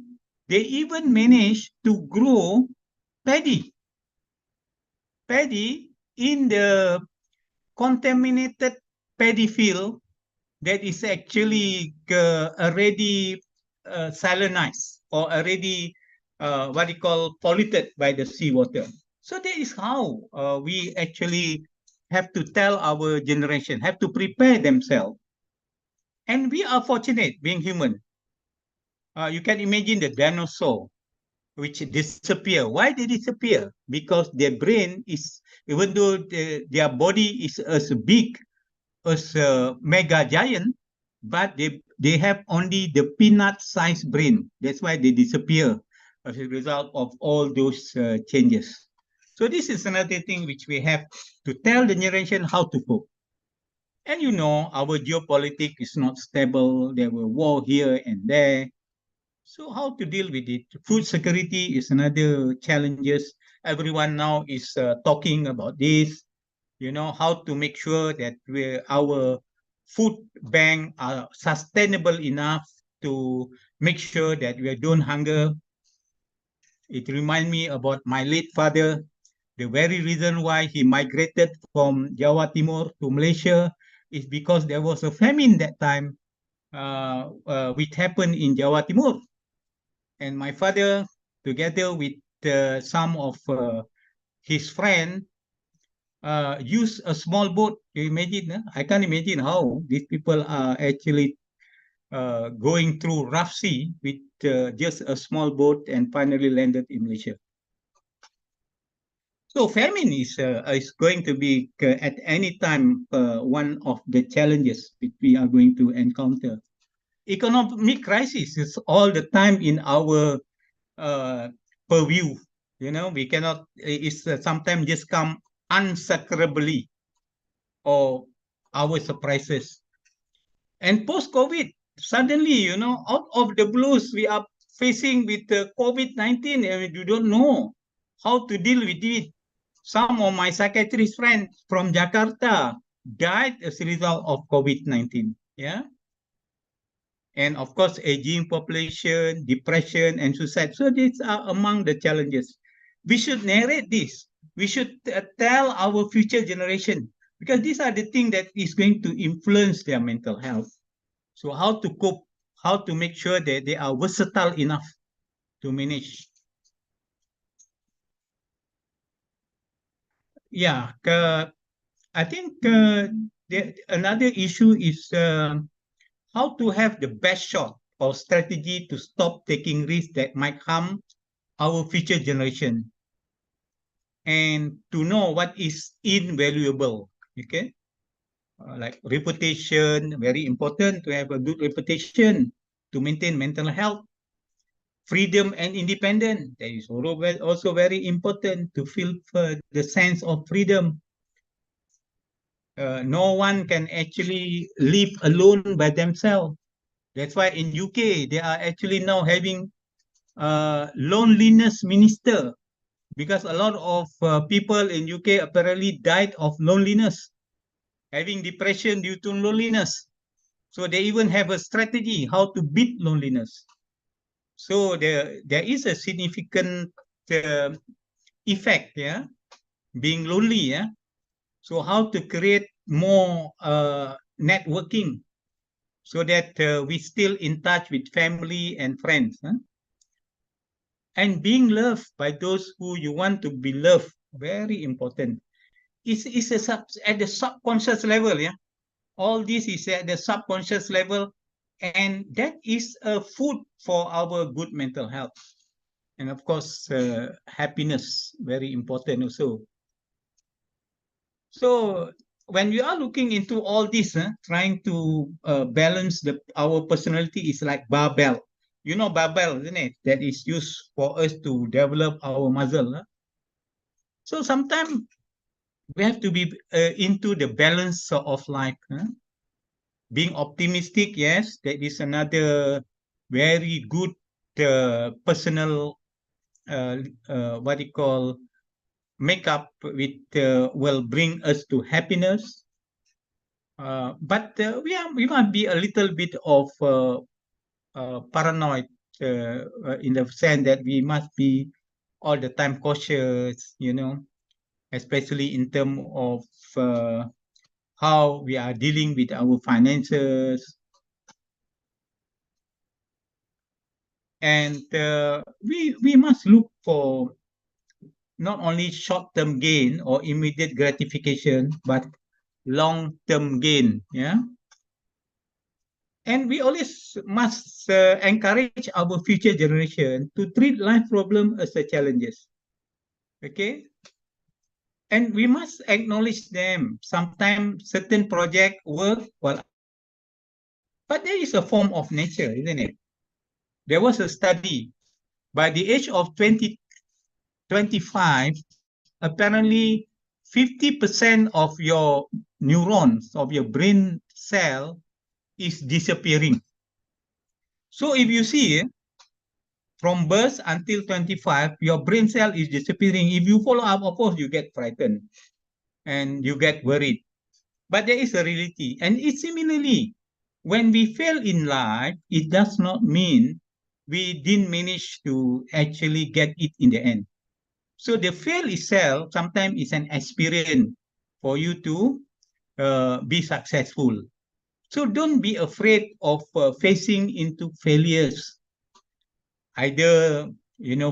they even managed to grow paddy in the contaminated paddy field that is actually already salinized or already what you call polluted by the seawater. So that is how we actually have to tell our generation, have to prepare themselves. And we are fortunate being human. You can imagine the dinosaur which disappear. Why they disappear? Because their brain is, even though their body is as big as a mega giant, but they have only the peanut-sized brain. That's why they disappear as a result of all those changes. So this is another thing which we have to tell the generation how to cope. And you know, our geopolitics is not stable. There were war here and there. So how to deal with it? Food security is another challenges. Everyone now is talking about this. You know, how to make sure that our food bank are sustainable enough to make sure that we don't hunger. It reminds me about my late father. The very reason why he migrated from Jawa Timur to Malaysia is because there was a famine that time, which happened in Jawa Timur. And my father, together with some of his friends, use a small boat. You imagine? I can't imagine how these people are actually going through rough sea with just a small boat and finally landed in Malaysia. So famine is going to be at any time one of the challenges that we are going to encounter. Economic crisis is all the time in our purview. You know, we cannot. It's sometimes just come unsacrably or our surprises. And post-COVID, suddenly, you know, out of the blues, we are facing with COVID-19 and you don't know how to deal with it. Some of my psychiatrist friends from Jakarta died as a result of COVID-19. Yeah. And of course, aging population, depression, and suicide. So these are among the challenges. We should narrate this. We should tell our future generation because these are the things that is going to influence their mental health. So how to cope, how to make sure that they are versatile enough to manage. Yeah, I think another issue is how to have the best shot or strategy to stop taking risks that might harm our future generation, and to know what is invaluable. Okay, like reputation, very important to have a good reputation to maintain mental health. Freedom and independence, that is also very important to feel the sense of freedom. No one can actually live alone by themselves. That's why in UK they are actually now having loneliness minister, because a lot of people in UK apparently died of loneliness, having depression due to loneliness. So they even have a strategy how to beat loneliness. So there is a significant effect, yeah, being lonely, yeah. So how to create more networking so that we still in touch with family and friends, huh? And being loved by those who you want to be loved, very important. It's at the subconscious level, yeah. All this is at the subconscious level, and that is a food for our good mental health. And of course, happiness, very important also. So when we are looking into all this, trying to balance our personality is like barbell. You know barbell, isn't it? That is used for us to develop our muscle. So sometimes we have to be into the balance of life. Being optimistic, yes, that is another very good personal, what you call, makeup, with will bring us to happiness. But we might be a little bit of paranoid, in the sense that we must be all the time cautious, especially in terms of how we are dealing with our finances. And we must look for not only short-term gain or immediate gratification, but long-term gain, yeah. And we always must encourage our future generation to treat life problem as a challenges. Okay, and we must acknowledge them. Sometimes certain project work well, but there is a form of nature, isn't it? There was a study by the age of 2025, apparently 50% of your neurons, of your brain cell, is disappearing. So if you see, from birth until 25, your brain cell is disappearing. If you follow up, of course, you get frightened and you get worried. But there is a reality. And it's similarly, when we fail in life, it does not mean we didn't manage to actually get it in the end. So the fail itself sometimes is an experience for you to be successful. So don't be afraid of facing into failures. Either,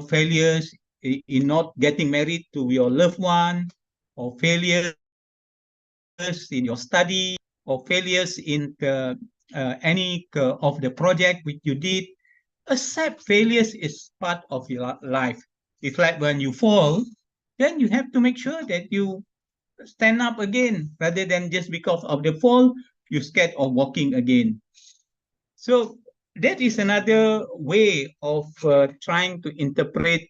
failures in not getting married to your loved one, or failures in your study, or failures in any of the project which you did. Accept failures is part of your life. It's like when you fall, then you have to make sure that you stand up again, rather than just because of the fall, you're scared of walking again. So that is another way of trying to interpret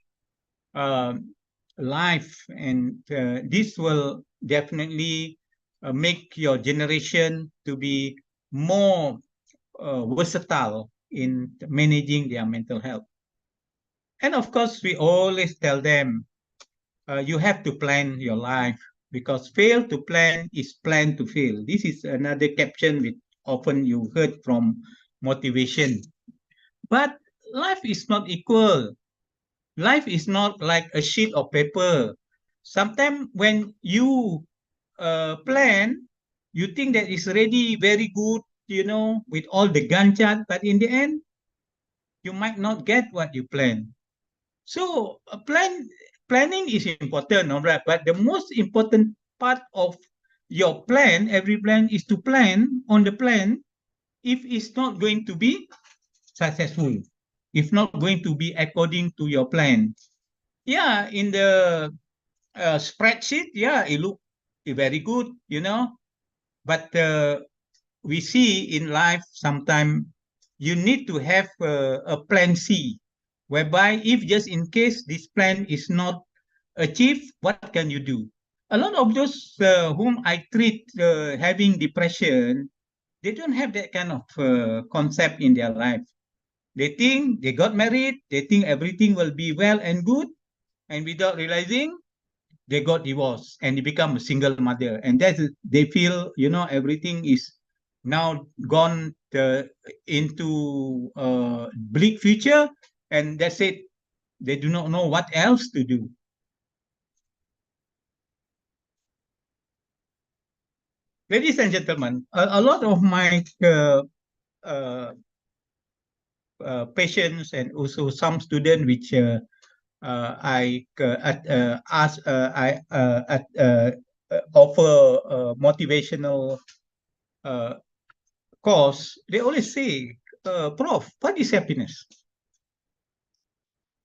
life, and this will definitely make your generation to be more versatile in managing their mental health. And of course, we always tell them, you have to plan your life, because fail to plan is plan to fail. This is another caption which often you heard from motivation. But life is not equal. Life is not like a sheet of paper. Sometimes when you plan, you think that it's already very good, with all the Gantt chart, but in the end, you might not get what you plan. So planning is important, all right? But the most important part of your plan, every plan, is to plan on the plan if it's not going to be successful, if not going to be according to your plan. Yeah, in the spreadsheet, yeah, it look very good, but we see in life sometimes you need to have a plan C, whereby if just in case this plan is not achieved, what can you do? A lot of those whom I treat having depression, they don't have that kind of concept in their life. They think they got married, they think everything will be well and good, and without realizing, they got divorced and they become a single mother. And that's, they feel, everything is now gone into bleak future, and that's it. They do not know what else to do. Ladies and gentlemen, a lot of my patients and also some students which I offer motivational course, they always say, Prof, what is happiness?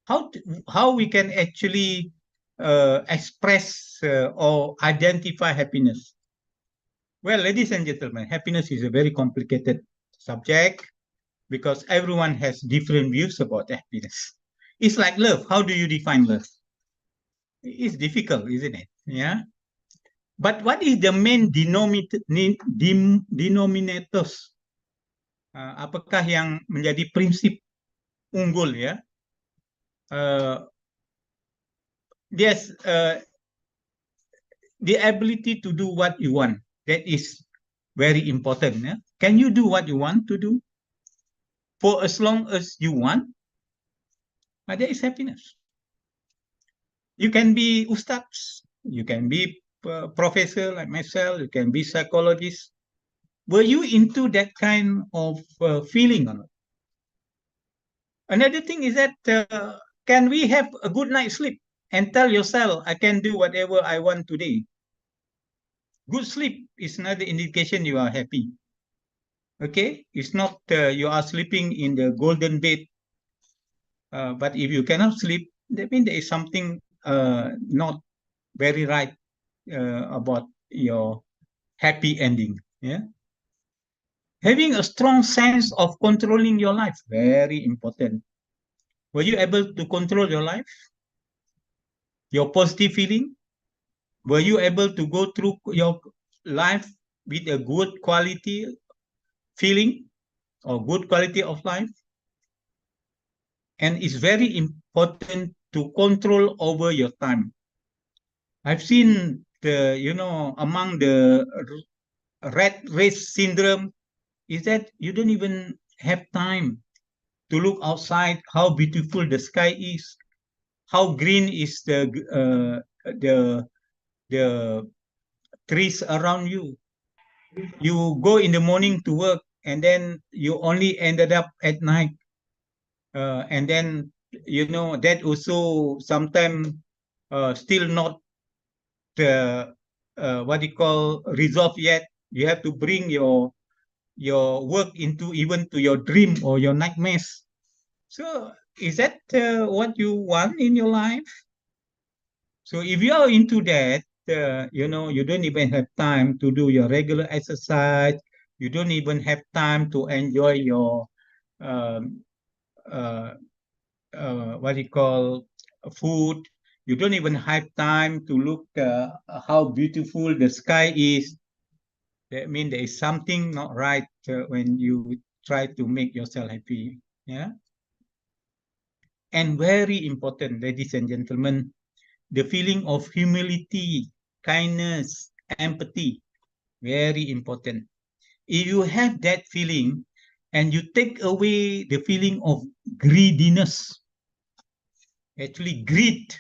How we can actually express or identify happiness? Well, ladies and gentlemen, happiness is a very complicated subject because everyone has different views about happiness. It's like love. How do you define love? It's difficult, isn't it? Yeah. But what is the main denominators? Apakah yang menjadi prinsip unggul, ya? Yes, the ability to do what you want. That is very important. Yeah? Can you do what you want to do for as long as you want? That is happiness. You can be ustads, you can be professor like myself, you can be psychologist. Were you into that kind of feeling or not? Another thing is that can we have a good night's sleep and tell yourself, I can do whatever I want today? Good sleep is another indication you are happy. Okay, it's not you are sleeping in the golden bed, but if you cannot sleep, that means there is something not very right about your happy ending. Yeah, having a strong sense of controlling your life, very important. Were you able to control your life, your positive feeling? Were you able to go through your life with a good quality feeling or good quality of life? And it's very important to control over your time. I've seen among the rat race syndrome is that you don't even have time to look outside how beautiful the sky is, how green is the trees around you. You go in the morning to work and then you only ended up at night. And then, that also sometimes still not what you call resolved yet. You have to bring your work into even to your dream or your nightmares. So is that what you want in your life? So if you are into that, you don't even have time to do your regular exercise. You don't even have time to enjoy your what you call food. You don't even have time to look how beautiful the sky is. That means there is something not right when you try to make yourself happy. Yeah. And very important, ladies and gentlemen, the feeling of humility, kindness, empathy, very important. If you have that feeling and you take away the feeling of greediness, actually greed,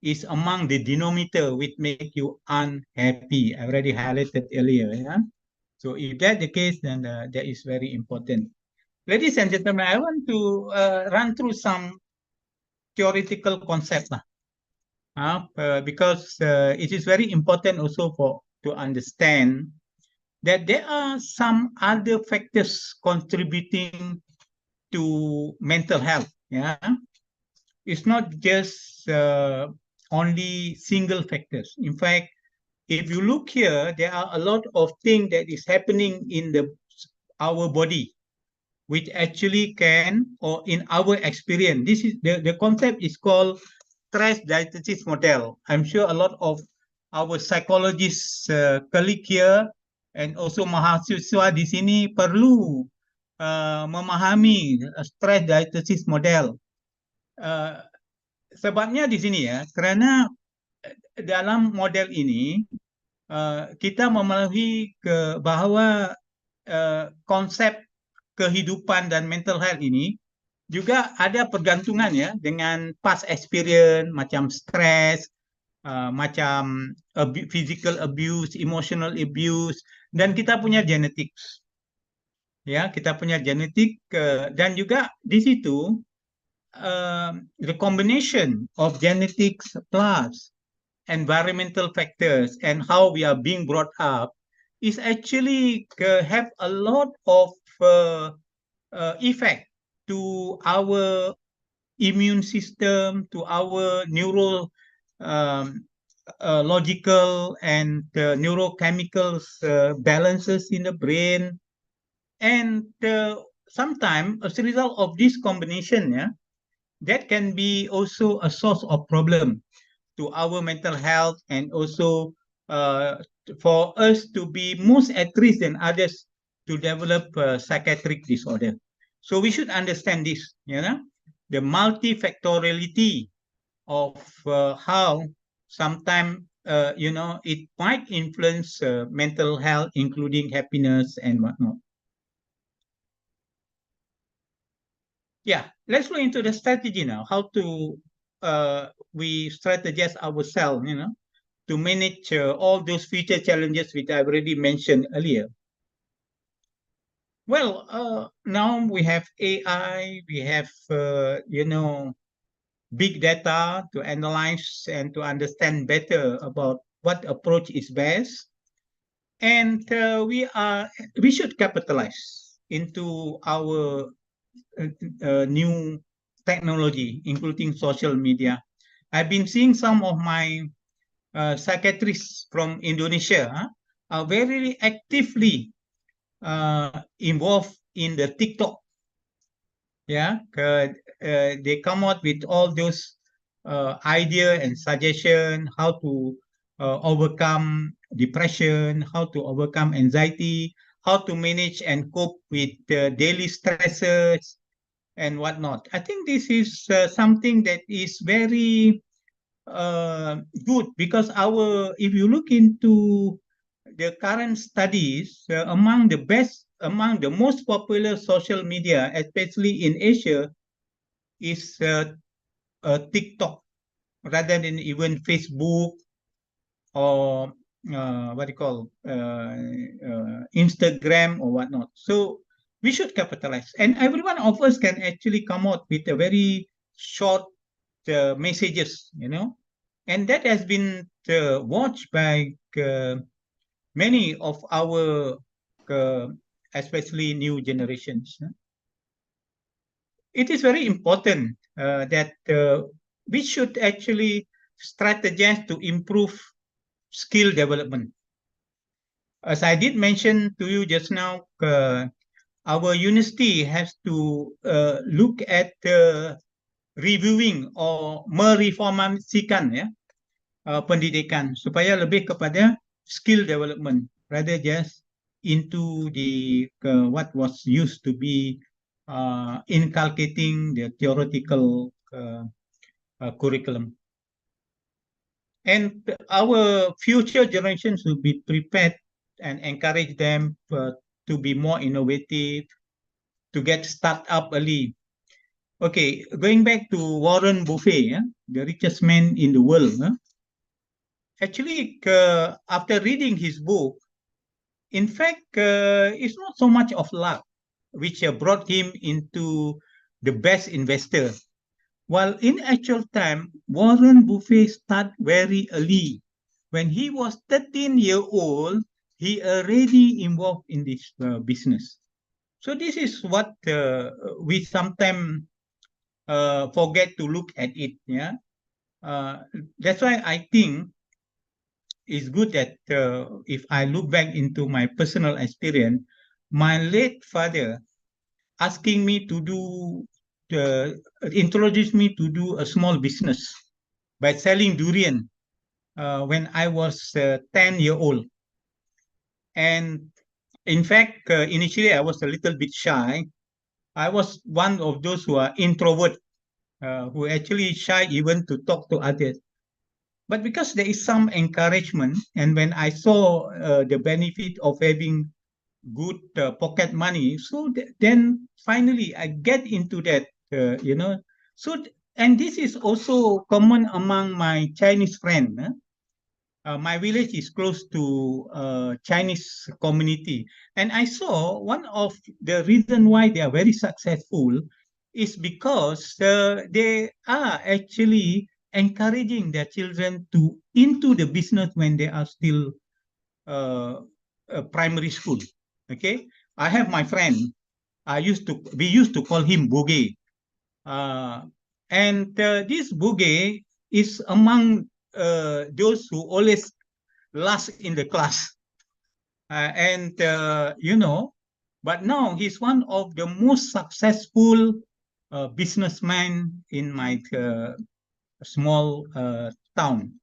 is among the denominator which make you unhappy. I already highlighted earlier. Yeah? So if that's the case, then that is very important. Ladies and gentlemen, I want to run through some theoretical concepts because it is very important also to understand that there are some other factors contributing to mental health. Yeah, it's not just only single factors. In fact, if you look here, there are a lot of things that is happening in our body, which actually can, or in our experience, this is the concept is called stress diathesis model. I'm sure a lot of our psychologists colleague here and also mahasiswa di sini perlu memahami stress diathesis model. Sebabnya di sini ya, kerana dalam model ini kita memenuhi bahawa konsep kehidupan dan mental health ini juga ada pergantungan ya dengan past experience macam stres, macam physical abuse, emotional abuse, dan kita punya genetik. Ya, kita punya genetik dan juga di situ the combination of genetics plus environmental factors and how we are being brought up is actually have a lot of effect to our immune system, to our logical and neurochemical balances in the brain. And sometimes as a result of this combination, that can be also a source of problem to our mental health, and also for us to be most at risk than others to develop psychiatric disorder. So we should understand this, the multifactoriality of how sometimes, it might influence mental health, including happiness and whatnot. Yeah, let's look into the strategy now, how to we strategize ourselves, to manage all those future challenges which I've already mentioned earlier. Well, now we have AI, we have, big data to analyze and to understand better about what approach is best. And we should capitalize into our new technology, including social media. I've been seeing some of my psychiatrists from Indonesia are very actively involved in the TikTok. Yeah, they come out with all those idea and suggestion how to overcome depression, how to overcome anxiety, how to manage and cope with daily stresses and whatnot. I think this is something that is very good, because if you look into the current studies, among the most popular social media, especially in Asia, is TikTok, rather than even Facebook or what do you call Instagram or whatnot. So we should capitalize, and every one of us can actually come out with a very short messages, and that has been watched by many of our especially new generations. It is very important that we should actually strategize to improve skill development. As I did mention to you just now, our university has to look at reviewing or mereformasikan pendidikan supaya lebih kepada skill development rather just into the what was used to be inculcating the theoretical curriculum. And our future generations will be prepared and encourage them to be more innovative, to get start up early. Okay, going back to Warren Buffett, the richest man in the world. Actually, after reading his book, in fact, it's not so much of luck which brought him into the best investor. While in actual time, Warren Buffett started very early. When he was 13-year old, he already involved in this business. So this is what we sometimes forget to look at it. Yeah, that's why I think it's good that if I look back into my personal experience, my late father asking me to introduce me to do a small business by selling durian when I was 10-year old. And in fact, initially I was a little bit shy. I was one of those who are introvert, who actually shy even to talk to others. But because there is some encouragement, and when I saw the benefit of having good pocket money, so then finally I get into that, So, and this is also common among my Chinese friends. My village is close to Chinese community, and I saw one of the reason why they are very successful is because they are actually encouraging their children to into the business when they are still uh, primary school. Okay, I have my friend. We used to call him Boogie, uh, and this Boogie is among those who always last in the class. But now he's one of the most successful businessmen in my small town.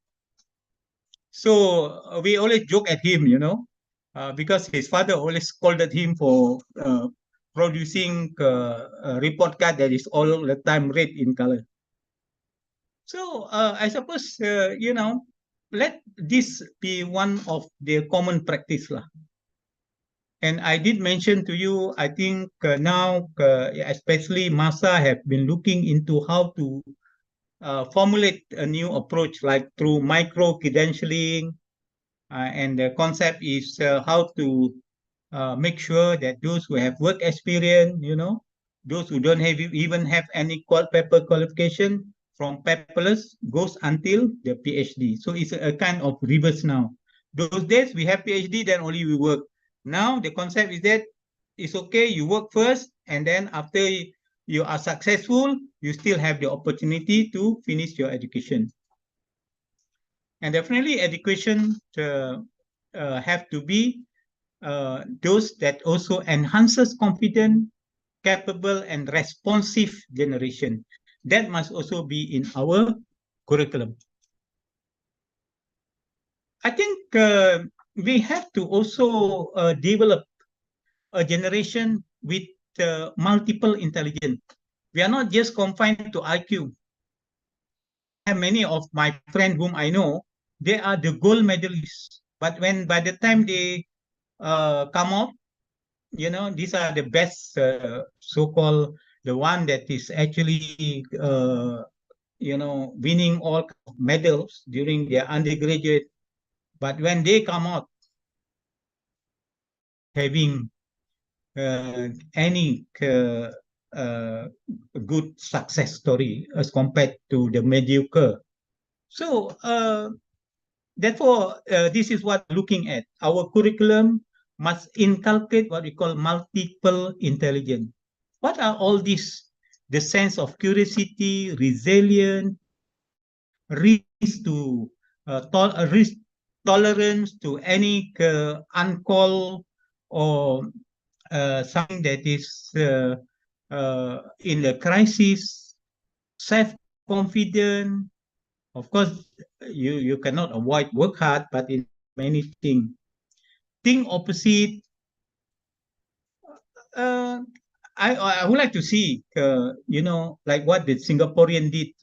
So we always joke at him, because his father always scolded him for producing a report card that is all the time red in color. So I suppose, let this be one of the common practice lah. And I did mention to you, I think now, especially MASA have been looking into how to formulate a new approach, like through micro-credentialing, and the concept is how to make sure that those who have work experience, those who don't even have any paper qualification from paperless goes until the PhD. So it's a kind of reverse now. Those days we have PhD, then only we work. Now the concept is that it's okay, you work first, and then after you are successful, you still have the opportunity to finish your education. And definitely education have to be those that also enhances confidence, capable, and responsive generation. That must also be in our curriculum. I think we have to also develop a generation with multiple intelligence. We are not just confined to IQ. I have many of my friends whom I know, they are the gold medalists. But by the time they come out, these are the best, so-called the one that is actually, winning all medals during their undergraduate. But when they come out, having any good success story as compared to the mediocre. So therefore, this is what we're looking at. Our curriculum must inculcate what we call multiple intelligence. What are all these? The sense of curiosity, resilience, risk to risk tolerance to any uncalled or something that is in the crisis, self-confidence. Of course, you cannot avoid work hard, but in many things, think opposite. I would like to see, like what the Singaporean did.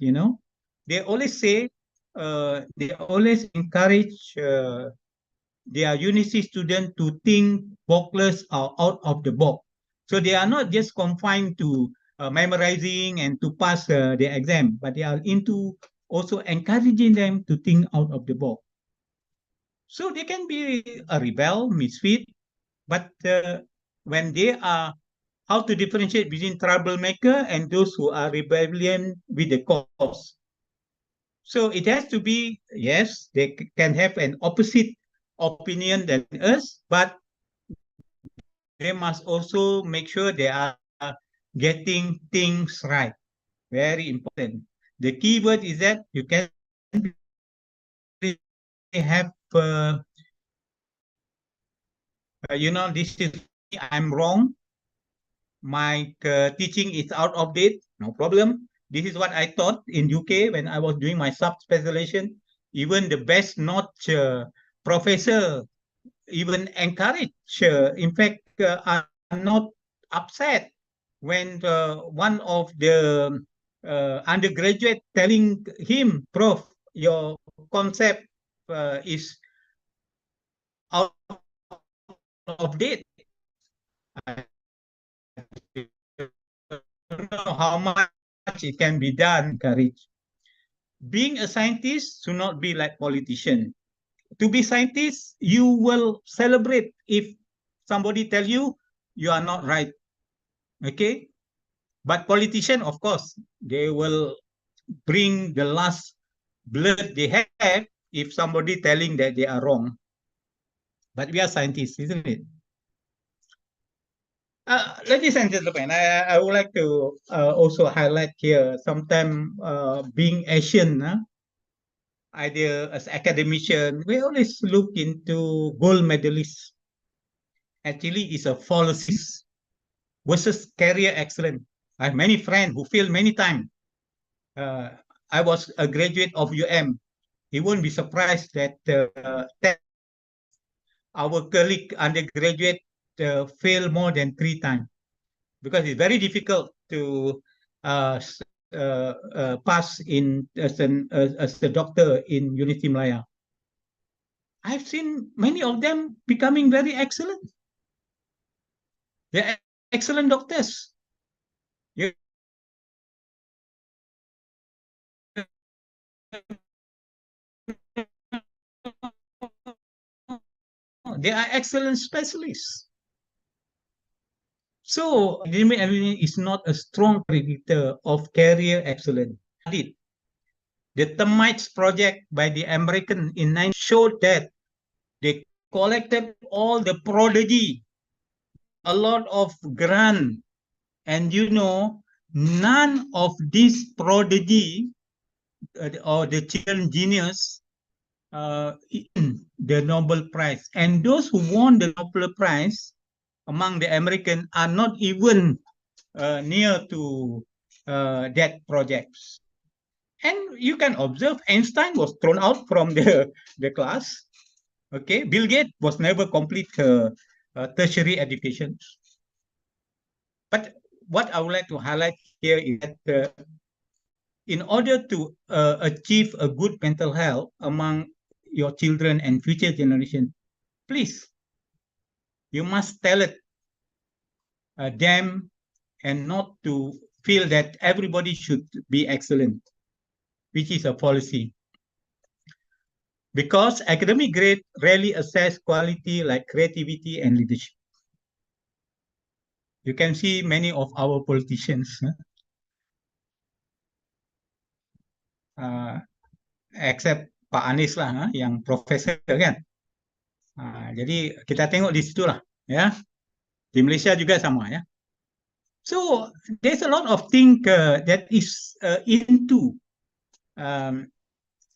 They always say, they always encourage their university students to think boxless or out of the box. So they are not just confined to memorizing and to pass the exam, but they are into also encouraging them to think out of the box. So they can be a rebel, misfit, but when they are how to differentiate between troublemaker and those who are rebellion with the cause. So it has to be, yes, they can have an opposite opinion than us, but they must also make sure they are getting things right. Very important. The key word is that you can have, this is I'm wrong. My teaching is out of date. No problem. This is what I taught in UK when I was doing my sub-specialization. Even the best notch professor even encourage. In fact, I'm not upset when one of the undergraduate telling him, Prof, your concept is out of date. I don't know how much it can be done. Courage. Being a scientist should not be like politician. To be scientist, you will celebrate if somebody tell you you are not right. Okay, but politician, of course, they will bring the last blood they have if somebody telling that they are wrong. But we are scientists, isn't it? Ladies and gentlemen, I would like to also highlight here, sometimes being Asian, either as academician, we always look into gold medalists. Actually, it's a fallacy versus career excellence. I have many friends who failed many times. I was a graduate of UM. You won't be surprised that our colleague undergraduate fail more than 3 times because it's very difficult to pass in as a doctor in Unity Malaya. I've seen many of them becoming very excellent. They're excellent doctors. You They are excellent specialists. So, academic evidence is not a strong predictor of career excellence. The termites project by the American in 19 showed that they collected all the prodigy, a lot of grant, and none of these prodigy or the children genius the Nobel Prize. And those who won the Nobel Prize among the Americans are not even near to that projects. And you can observe Einstein was thrown out from the class. Okay, Bill Gates was never complete tertiary education. But what I would like to highlight here is that in order to achieve a good mental health among your children and future generation, please, you must tell it them and not to feel that everybody should be excellent, which is a policy. Because academic grade rarely assess quality like creativity and leadership. You can see many of our politicians, except Pak Anies lah, yang profesor kan. Jadi kita tengok di situ lah, ya. Di Malaysia juga sama, ya. So there's a lot of things that is into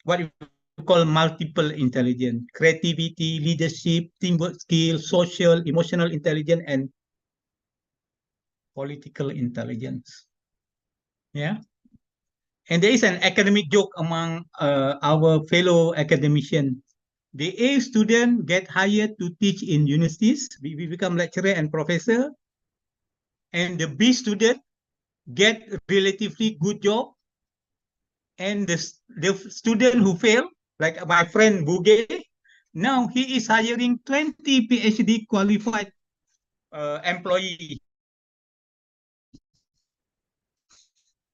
what you call multiple intelligence, creativity, leadership, teamwork skill, social, emotional intelligence, and political intelligence. Yeah. And there is an academic joke among our fellow academicians. The A student get hired to teach in universities. We become lecturer and professor. And the B student get relatively good job. And the student who fail, like my friend Buge, now he is hiring 20 PhD qualified employees.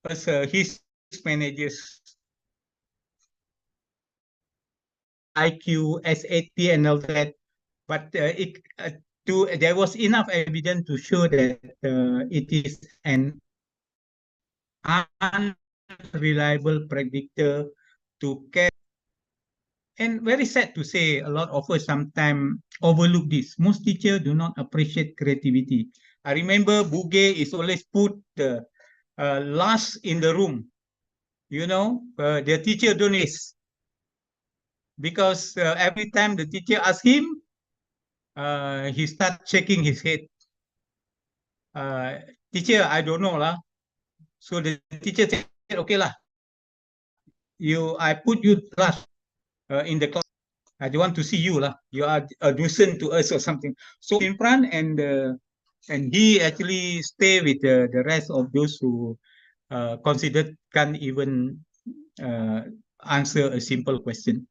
as his managers, IQ, SAT, and all that. But there was enough evidence to show that it is an unreliable predictor to care. And very sad to say, a lot of us sometimes overlook this. Most teachers do not appreciate creativity. I remember Buge is always put last in the room. You know, the teacher don't miss. Because every time the teacher asks him, he start shaking his head. Teacher, I don't know lah. So the teacher said, okay lah, I put you last in the class. I don't want to see you lah. You are a nuisance to us or something. So in front, and he actually stay with the rest of those who considered can't even answer a simple question.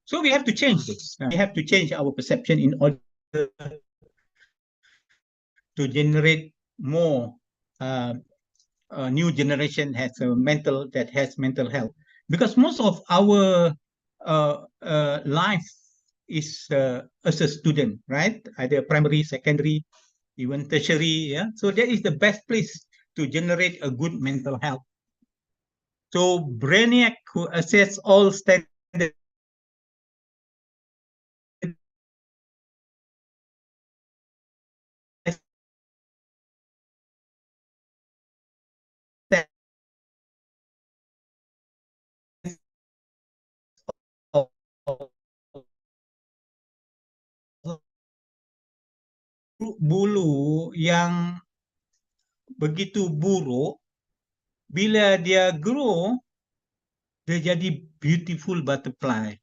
So we have to change this. We have to change our perception in order to generate more new generation has mental health, because most of our life is as a student, right? Either primary, secondary, even tertiary. Yeah, so that is the best place to generate a good mental health. So Brainiac, who assess all standards bulu yang begitu buruk, bila dia grow, dia jadi beautiful butterfly.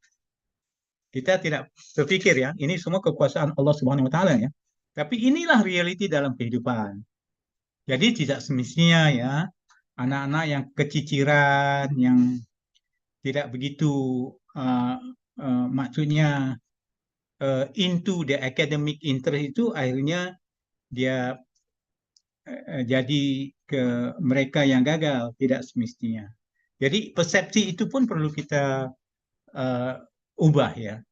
Kita tidak berpikir ya, ini semua kekuasaan Allah Subhanahu Wa Taala ya. Tapi inilah realiti dalam kehidupan. Jadi tidak semestinya ya, anak-anak yang keciciran, yang tidak begitu maksudnya into the academic interest itu, akhirnya dia jadi ke mereka yang gagal, tidak semestinya. Jadi persepsi itu pun perlu kita ubah ya,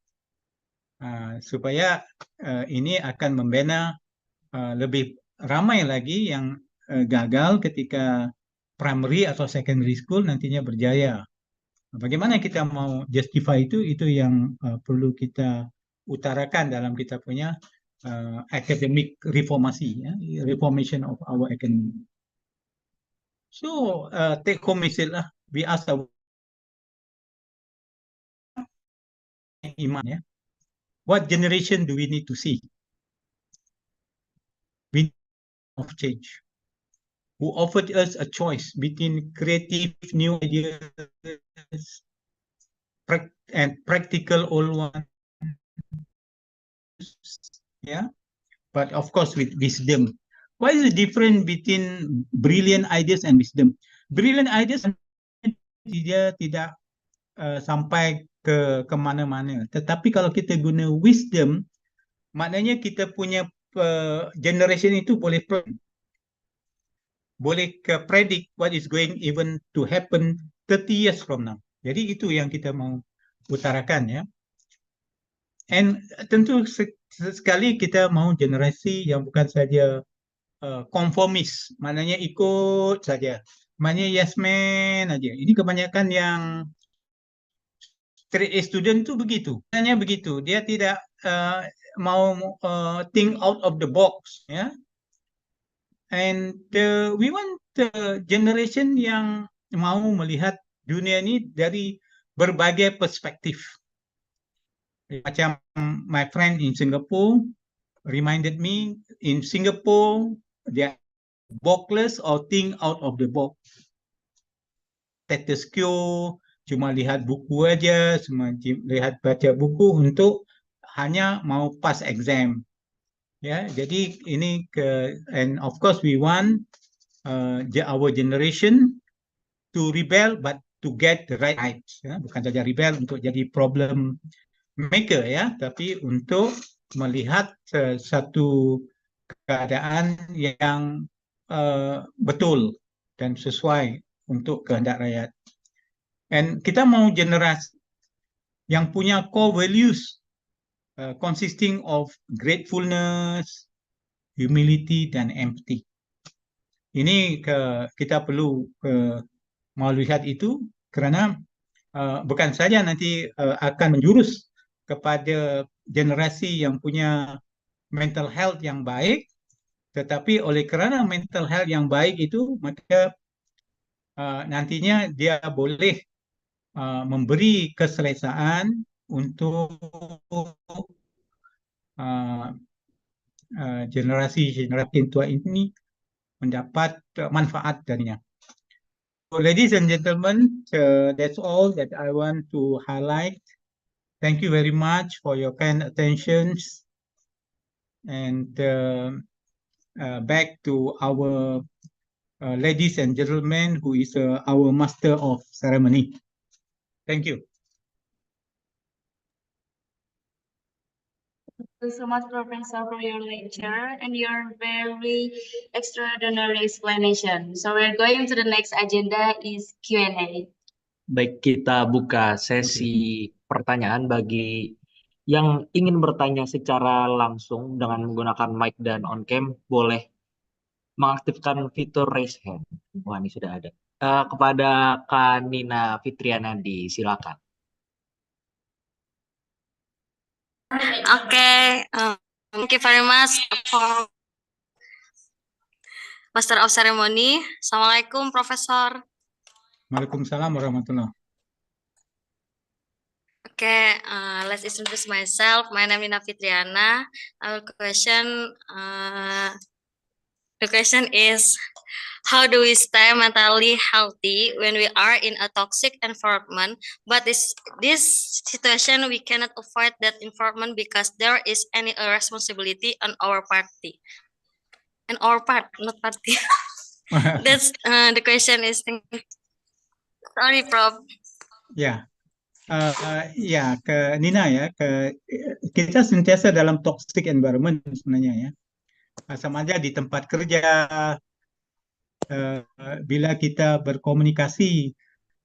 supaya ini akan membina lebih ramai lagi yang gagal ketika primary atau secondary school nantinya berjaya. Bagaimana kita mau justify itu yang perlu kita utarakan dalam kita punya academic reformasi, ya, reformation of our academic. So take home message lah, we ask our iman ya, what generation do we need to see? We need of change, who offered us a choice between creative new ideas and practical old ones. Yeah, but of course with wisdom. What is the difference between brilliant ideas and wisdom? Brilliant ideas dia tidak sampai ke mana-mana. Tetapi kalau kita guna wisdom, maknanya kita punya generation itu boleh predict what is going even to happen 30 years from now. Jadi itu yang kita mau utarakan ya. And tentu sekali kita mau generasi yang bukan saja konformis, maknanya ikut saja, maknanya yes man aja. Ini kebanyakan yang straight A student tu begitu, maknanya begitu. Dia tidak mau think out of the box, ya. And we want generation yang mau melihat dunia ini dari berbagai perspektif. Macam my friend in Singapore reminded me, in Singapore they are boxless or think out of the box. Status quo, cuma lihat buku aja, cuma lihat baca buku untuk hanya mau pass exam. Ya, jadi ini and of course we want our generation to rebel but to get the right rights. Ya, bukan saja rebel untuk jadi problem maker ya, tapi untuk melihat satu keadaan yang betul dan sesuai untuk kehendak rakyat. Dan kita mau generasi yang punya core values consisting of gratefulness, humility, dan empathy. Ini kita perlu mau lihat itu kerana bukan saja nanti akan menjurus kepada generasi yang punya mental health yang baik, tetapi oleh kerana mental health yang baik itu, maka nantinya dia boleh memberi keselesaan untuk generasi tua ini mendapat manfaat darinya. So, ladies and gentlemen, that's all that I want to highlight. Thank you very much for your kind attentions. And back to our ladies and gentlemen, who is our master of ceremony. Thank you. Thank you so much, Professor, for your lecture and your very extraordinary explanation. So we're going to the next agenda is Q&A. Baik, kita buka sesi pertanyaan bagi yang ingin bertanya secara langsung dengan menggunakan mic dan on cam, boleh mengaktifkan fitur raise hand. Wah, ini sudah ada. Kepada Kak Nina Fitriana, silakan. Okay, thank you very much for Master of Ceremony. Assalamualaikum, Profesor. Waalaikumsalam warahmatullahi. Okay, let's introduce myself. My name is Nina Fitriana. Our question, the question is, how do we stay mentally healthy when we are in a toxic environment? But this situation, we cannot avoid that environment because there is any responsibility on our party. And our part, not party. That's the question is. Sorry, Prof. Ya, ya ke Nina ya, kita sentiasa dalam toxic environment sebenarnya ya. Sama aja di tempat kerja, bila kita berkomunikasi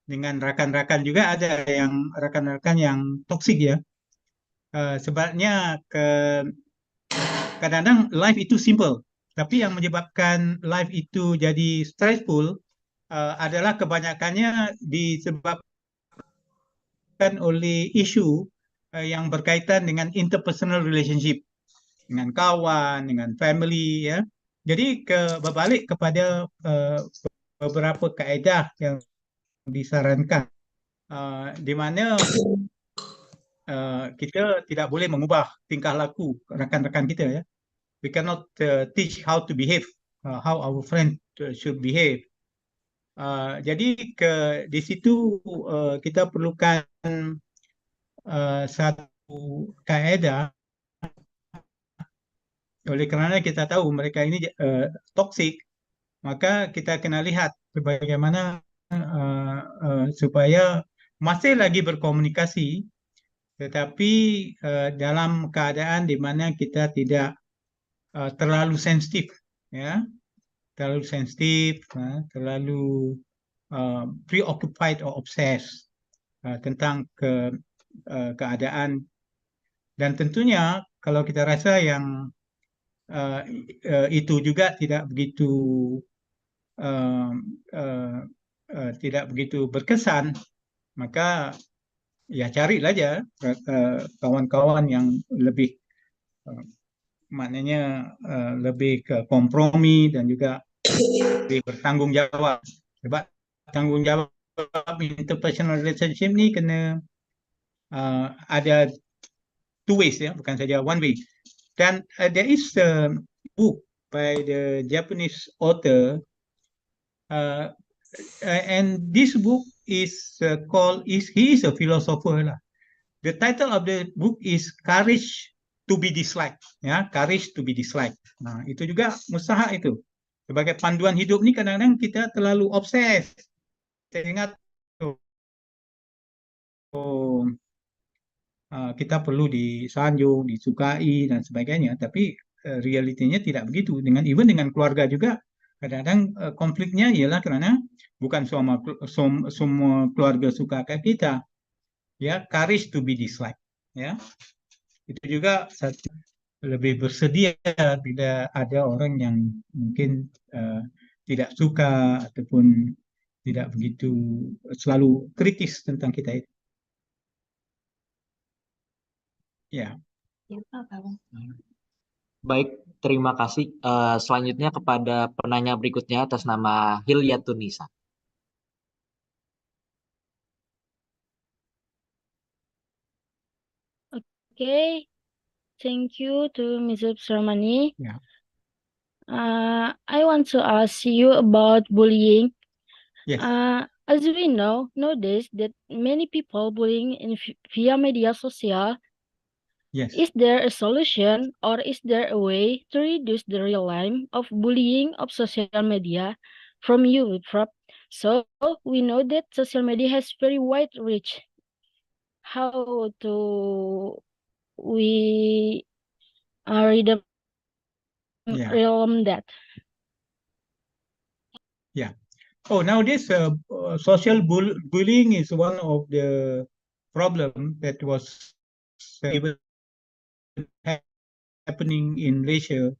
dengan rakan-rakan juga ada yang rakan-rakan yang toksik ya. Sebabnya kadang-kadang life itu simple, tapi yang menyebabkan life itu jadi stressful adalah kebanyakannya disebabkan oleh isu yang berkaitan dengan interpersonal relationship, dengan kawan, dengan family ya. Jadi berbalik kepada beberapa kaedah yang disarankan, di mana kita tidak boleh mengubah tingkah laku rakan-rakan kita ya. We cannot teach how to behave, how our friend should behave. Jadi di situ kita perlukan satu kaedah. Oleh kerana kita tahu mereka ini toksik, maka kita kena lihat bagaimana supaya masih lagi berkomunikasi, tetapi dalam keadaan di mana kita tidak terlalu sensitif, ya, terlalu sensitif, terlalu preoccupied or obsessed tentang keadaan. Dan tentunya kalau kita rasa yang itu juga tidak begitu berkesan, maka ya carilah aja kawan-kawan yang lebih maknanya lebih ke kompromi dan juga lebih bertanggung jawab. Sebab tanggung jawab interpersonal relationship ni kena ada two ways ya, bukan saja one way. Dan there is a book by the Japanese author, and this book is called, he is a philosopher lah. The title of the book is Courage to be Disliked, ya, Courage to be Disliked. Nah, itu juga mustahak itu. Sebagai panduan hidup ni kadang-kadang kita terlalu obses. Saya ingat kita perlu disanjung, disukai dan sebagainya, tapi realitinya tidak begitu. Dengan keluarga juga Kadang-kadang konfliknya ialah karena bukan semua keluarga suka ke kita, ya, courage to be disliked, ya. Itu juga satu lebih bersedia bila ada orang yang mungkin tidak suka ataupun tidak begitu selalu kritis tentang kita itu. Ya. Baik, terima kasih. Selanjutnya kepada penanya berikutnya atas nama Hilya Tunisa. Okay, thank you to Mr. Sramani. Yeah. I want to ask you about bullying. Yes. As we know nowadays that many people bullying via media social. Yes. Is there a solution or is there a way to reduce the real time of bullying of social media from you, Prof? So we know that social media has very wide reach. How to we read realm that? Yeah. Oh, nowadays social bullying is one of the problem that was even happening in Malaysia.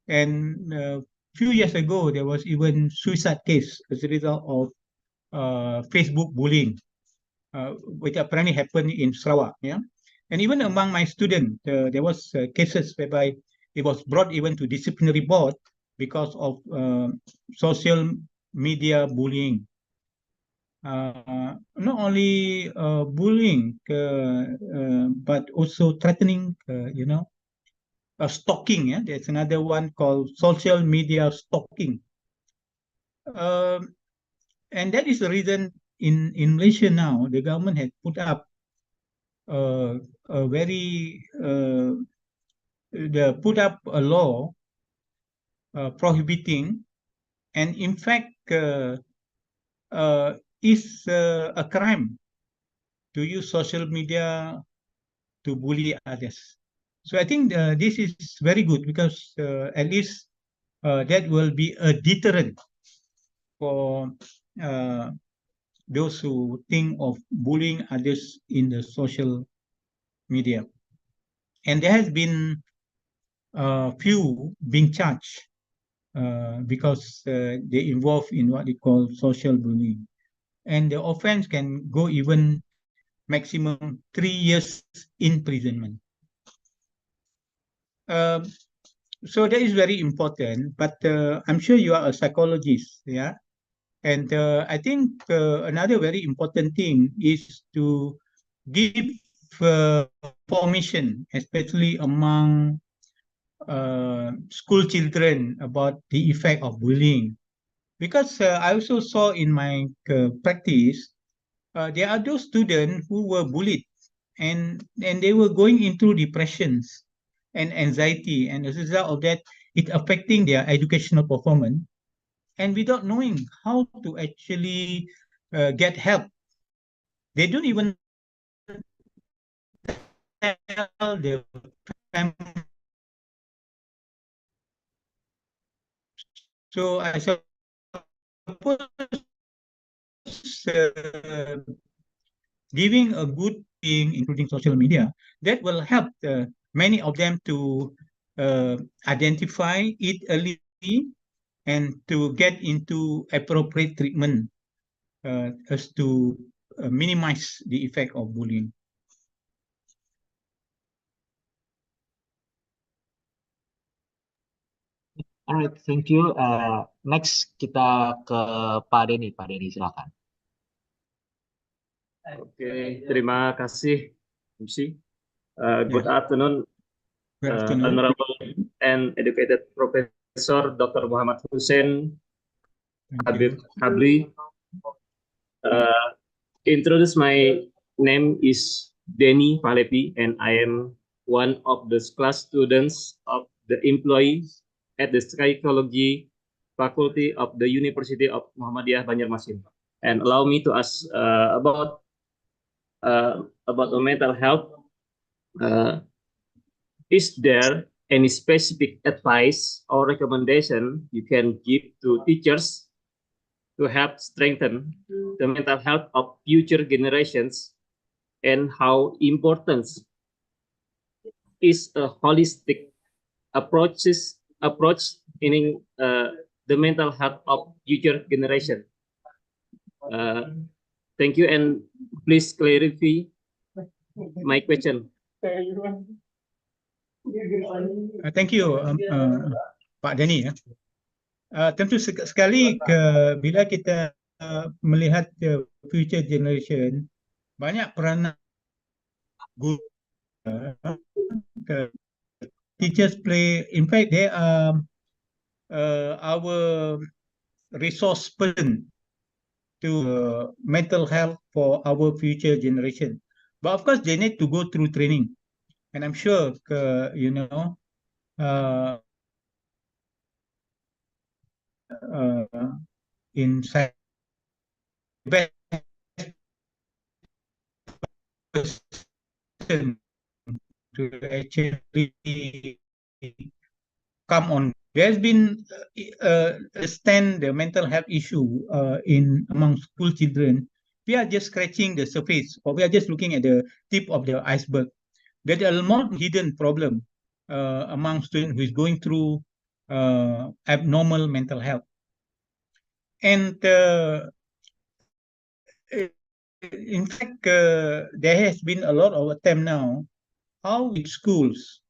And a few years ago, there was even suicide case as a result of Facebook bullying, which apparently happened in Sarawak. Yeah, and even among my students, there was cases whereby it was brought even to disciplinary board because of social media bullying. Not only bullying, but also threatening. Stalking. Yeah, there's another one called social media stalking. And that is the reason in Malaysia now the government has put up a very put up a law prohibiting, and in fact is a crime to use social media to bully others. So I think this is very good because at least that will be a deterrent for those who think of bullying others in the social media. And there has been few being charged because they involved in what they call social bullying. And the offense can go even maximum 3 years imprisonment. So that is very important, but I'm sure you are a psychologist, yeah? And I think another very important thing is to give information, especially among school children, about the effect of bullying. Because I also saw in my practice, there are those students who were bullied and they were going into depressions and anxiety, and as a result of that, it affecting their educational performance. And without knowing how to actually get help, they don't even tell the family. So I suppose giving a good thing, including social media, that will help many of them to identify it early and to get into appropriate treatment as to minimize the effect of bullying. Alright, thank you. Next kita ke Pak Denny. Pak Denny, silakan. Oke, terima kasih, MC. Good afternoon, Honorable and educated Professor Dr. Mohamad Hussain, Habil. Introduce, my name is Denny Palepi, and I am one of the class students of the employees at the Psychology Faculty of the University of Muhammadiyah Banjarmasin. And allow me to ask about the mental health. Is there any specific advice or recommendation you can give to teachers to help strengthen the mental health of future generations, and how important is a holistic approach in the mental health of future generation. Thank you, and please clarify my question. Thank you, Pak Denny. Tentu sekali bila kita melihat future generation, banyak peranan guru, teachers play. In fact, they are our resource person to mental health for our future generation. But of course, they need to go through training, and I'm sure, in best person to actually come on. There's been understand the mental health issue in among school children. We are just scratching the surface, or we are just looking at the tip of the iceberg. There are more hidden problem among students who is going through abnormal mental health. And in fact, there has been a lot of attempt now how with schools,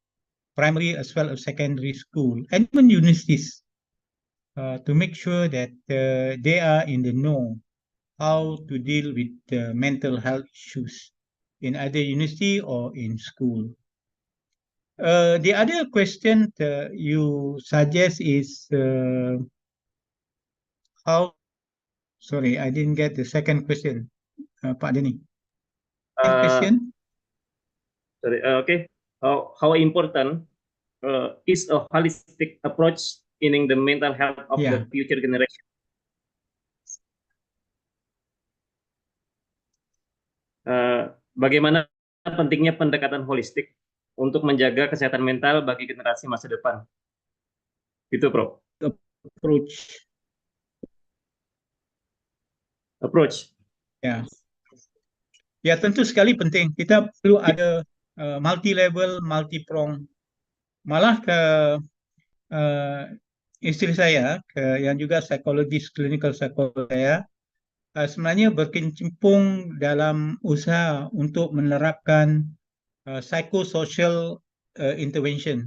primary as well as secondary school, and even universities, to make sure that they are in the know how to deal with mental health issues in either university or in school. The other question you suggest is how. Sorry, I didn't get the second question, Pak Denny. Second question. Sorry. Okay. How important is a holistic approach in the mental health of the future generation? Bagaimana pentingnya pendekatan holistik untuk menjaga kesehatan mental bagi generasi masa depan? Itu, Prof. Approach. Ya. Ya, tentu sekali penting. Kita perlu ada multi-level, multi-prong. Malah ke istri saya, yang juga psikologis, clinical psychologist saya, sebenarnya berkecimpung dalam usaha untuk menerapkan psychosocial intervention,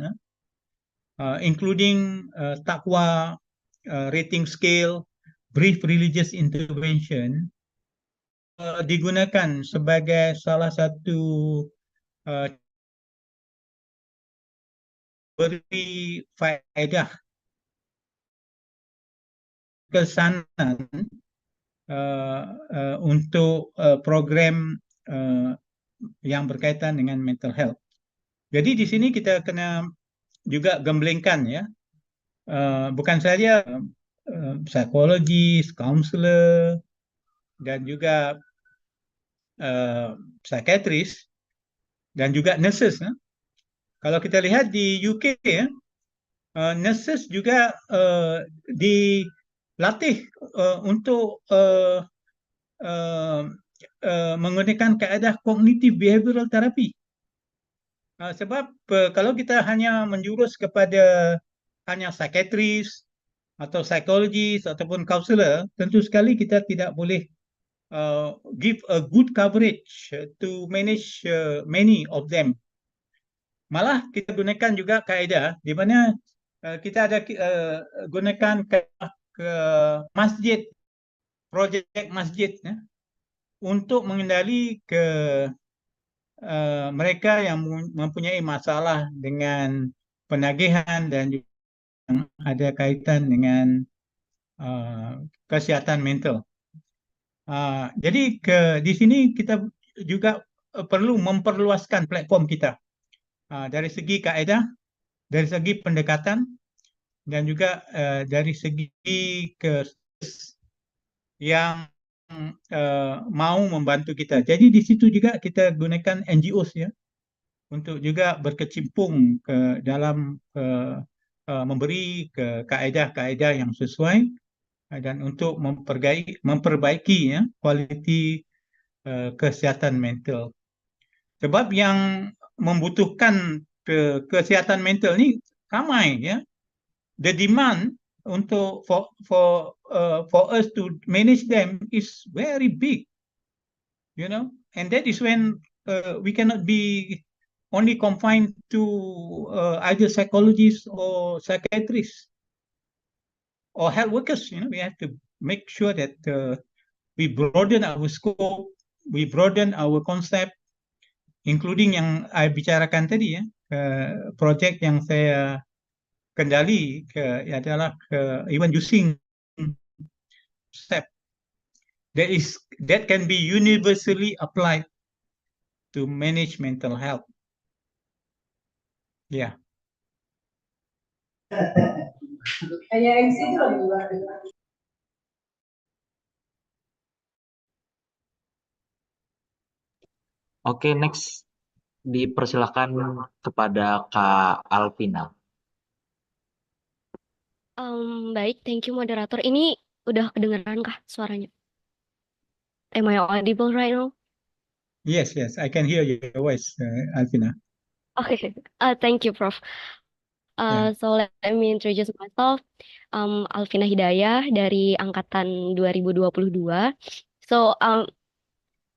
including takwa, rating scale, brief religious intervention, digunakan sebagai salah satu beri faedah kesanan untuk program yang berkaitan dengan mental health. Jadi di sini kita kena juga gemblengkan, ya, bukan saja psikologis, counselor, dan juga psikiatris, dan juga nurses. Kalau kita lihat di UK, nurses juga dilatih untuk menggunakan kaedah kognitif behavioral therapy. Sebab kalau kita hanya menjurus kepada hanya psikiatris atau psikologis ataupun counselor, tentu sekali kita tidak boleh give a good coverage to manage many of them. Malah kita gunakan juga kaedah di mana kita ada gunakan ke masjid, projek masjid, untuk mengendali ke mereka yang mempunyai masalah dengan penagihan dan juga ada kaitan dengan kesihatan mental. Jadi di sini kita juga perlu memperluaskan platform kita dari segi kaedah, dari segi pendekatan, dan juga dari segi yang mau membantu kita. Jadi di situ juga kita gunakan NGOs, ya, untuk juga berkecimpung ke dalam memberi kaedah-kaedah yang sesuai dan untuk memperbaiki ya kualiti kesihatan mental. Sebab yang membutuhkan kesihatan mental ni ramai ya. The demand for us to manage them is very big, you know, and that is when we cannot be only confined to either psychologists or psychiatrists or health workers. You know, we have to make sure that we broaden our scope, we broaden our concept, including yang saya bicarakan tadi ya, projek yang saya kendali adalah even using step that can be universally applied to manage mental health. Yeah. Oke, next dipersilakan kepada Kak Alvina. Baik, thank you moderator. Ini udah kedengeran kah suaranya? Am I audible right now? Yes, I can hear your voice, Alvina. Okay, thank you, Prof. So let me introduce myself. Alvina Hidayah dari angkatan 2022. So I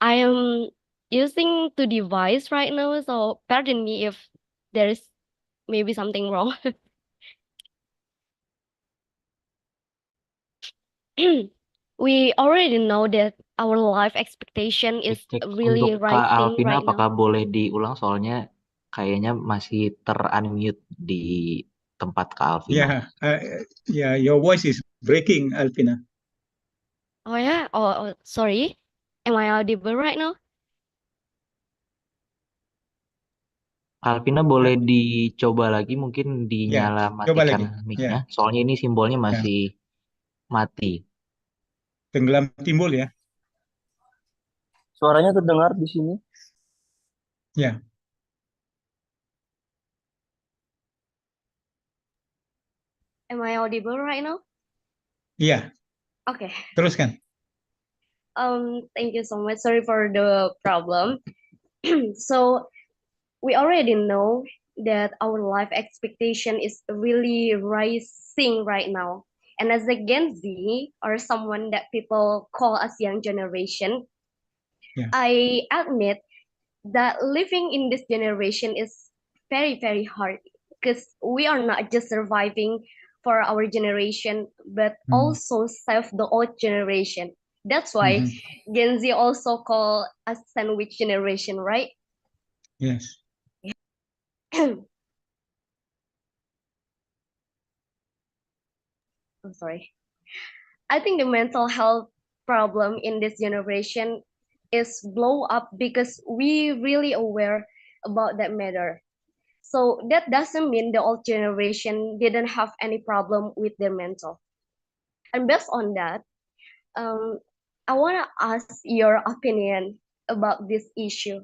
am using two device right now, so pardon me if there is maybe something wrong. We already know that our life expectation is Cek really untuk Kak rising Alvina, right now. apakah boleh diulang soalnya kayaknya masih ter-unmute di tempat Kak Alvina. Yeah, your voice is breaking, Alvina. Oh yeah, oh sorry. Am I audible right now? Alvina boleh dicoba lagi mungkin dinyala coba lagi. matikan mic-nya. Soalnya ini simbolnya masih mati. Tenggelam timbul ya. Suaranya terdengar di sini. Ya. Am I audible right now? Iya. Okay. Teruskan. Thank you so much. Sorry for the problem. So we already know that our life expectation is really rising right now. And as a Gen Z or someone that people call as young generation, I admit that living in this generation is very, very hard because we are not just surviving for our generation, but also save the old generation. That's why Gen Z also call us sandwich generation, right? Yes. I'm sorry. I think the mental health problem in this generation is blow up because we really aware about that matter. So that doesn't mean the old generation didn't have any problem with their mental. And based on that, I want to ask your opinion about this issue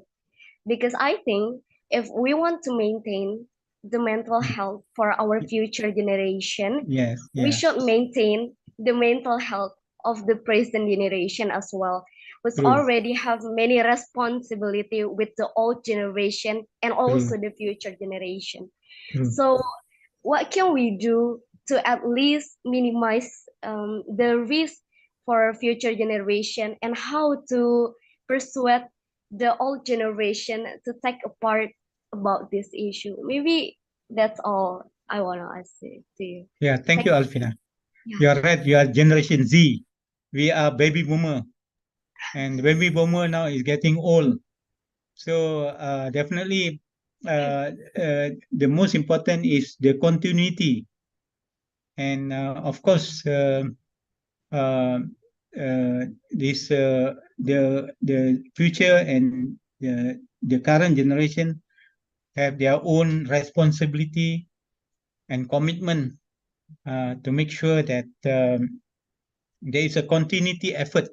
because I think if we want to maintain the mental health for our future generation, we should maintain the mental health of the present generation as well, which already have many responsibility with the old generation and also the future generation. So what can we do to at least minimize the risk for future generation, and how to persuade the old generation to take a part about this issue? Maybe that's all I want to ask to you. Yeah, thank you, Alvina. You are right. You are Generation Z. We are baby boomer, and baby boomer now is getting old. So definitely, the most important is the continuity, and of course, this the future and the current generation have their own responsibility and commitment to make sure that there is a continuity effort.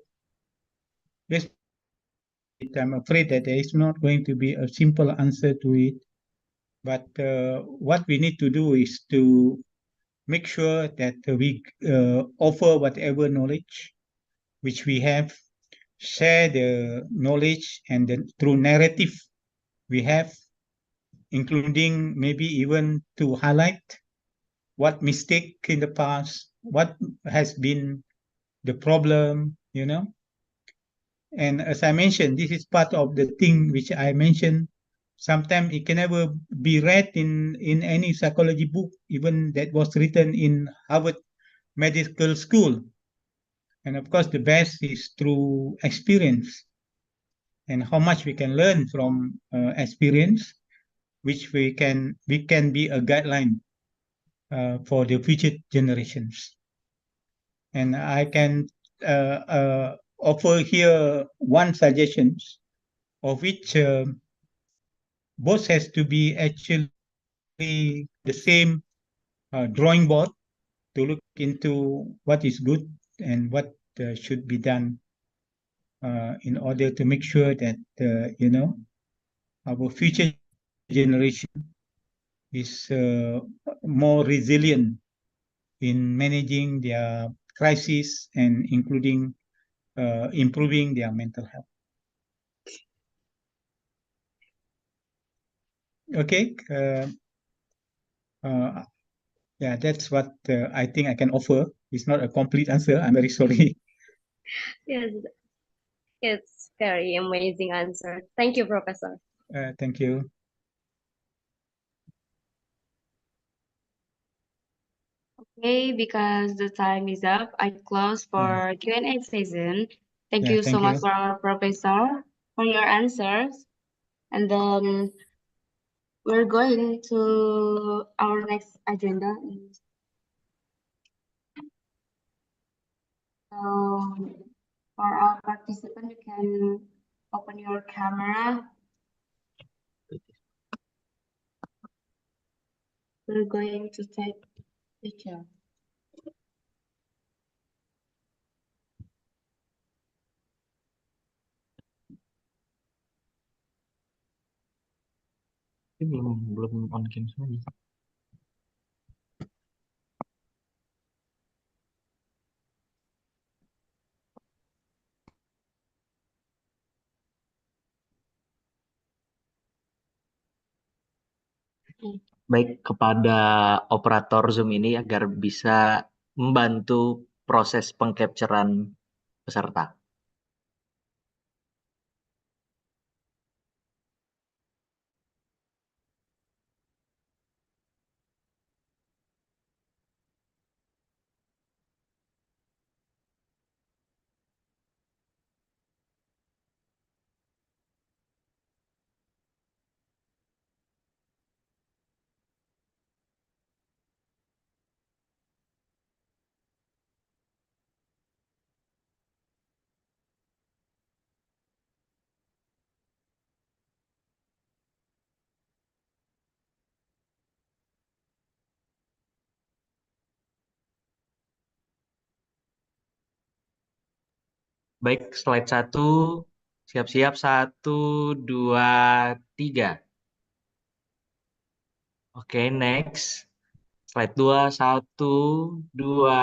I'm afraid that there is not going to be a simple answer to it, But what we need to do is to make sure that we offer whatever knowledge which we have, share the knowledge and then through narrative we have, including maybe even to highlight what mistake in the past, what has been the problem, you know. And as I mentioned, this is part of the thing which I mentioned. Sometimes it can never be read in any psychology book, even that was written in Harvard Medical School. And of course, the best is through experience and how much we can learn from experience, which we can be a guideline for the future generations. And I can offer here one suggestion, of which both has to be actually the same drawing board to look into what is good and what should be done in order to make sure that you know, our future generation is more resilient in managing their crisis and including improving their mental health. Okay. Yeah, that's what I think I can offer. It's not a complete answer. I'm very sorry. Yes, it's very amazing answer. Thank you, Professor. Thank you. Okay, because the time is up, I close for Q&A session. Thank Yeah, you so thank much you. for our professor for your answers. And then we're going to our next agenda. So for our participant, you can open your camera. We're going to take picture. Ini belum on cam semuanya. Baik, kepada operator Zoom ini agar bisa membantu proses pengcapturean peserta. Baik, slide 1, siap-siap 1, 2, 3. Oke, next. Slide 2, 1, 2, 3.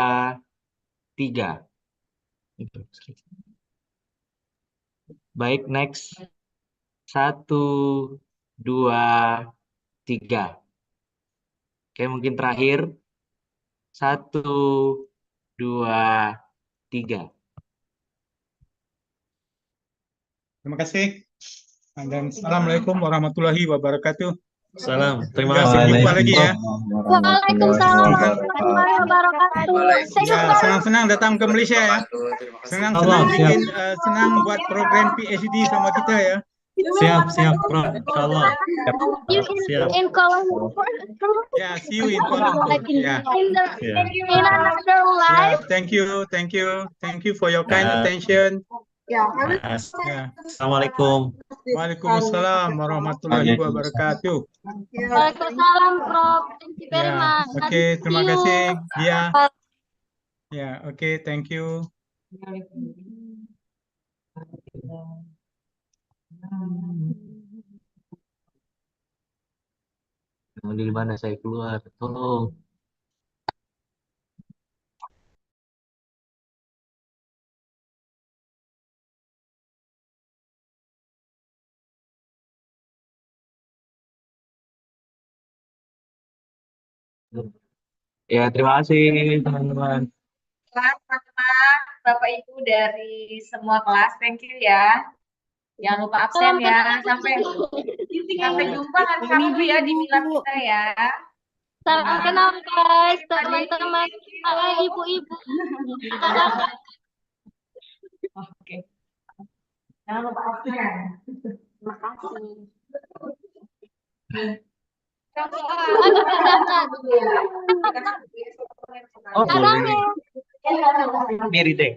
Baik, next. 1, 2, 3. Oke, mungkin terakhir. 1, 2, 3. Terima kasih. Dan assalamualaikum warahmatullahi wabarakatuh. Salam. Terima Hingga kasih. jumpa lagi ya. Waalaikumsalam warahmatullahi wabarakatuh. Ya, senang-senang datang ke Malaysia ya. Senang-senang bikin, senang buat program PhD sama kita ya. Siap, Prof. Insyaallah. In Kuala Lumpur. Ya, see you in Kuala Lumpur. Ya. In another life. Ya, thank you for your kind attention. Ya, Ya. Assalamualaikum. Waalaikumsalam warahmatullahi wabarakatuh. Waalaikumsalam, Prof. Thank you very Ya, much. oke, terima See you. kasih. Ya, oke, thank you. Di mana saya keluar? Tolong. Ya, terima kasih teman-teman. Teman-teman, Bapak Ibu dari semua kelas, thank you ya. Jangan lupa absen ya. Sampai jumpa hari Sabtu ya di Milad kita ya. Salam kenal guys, teman-teman, ibu-ibu. Oke. Jangan lupa absen. Terima kasih. Oh, boleh. Diri deh.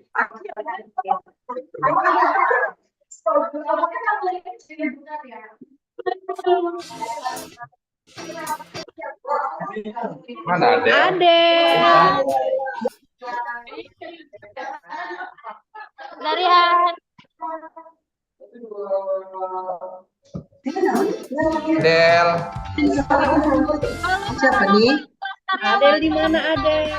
Mana ada? Darian. Del. Siapa nih? Adel di mana Adel?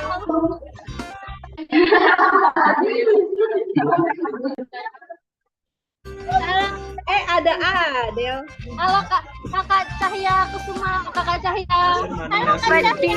Ada Adel. Halo Kakak Cahya Kusuma, Kakak Cahya. Halo Kak Cahya.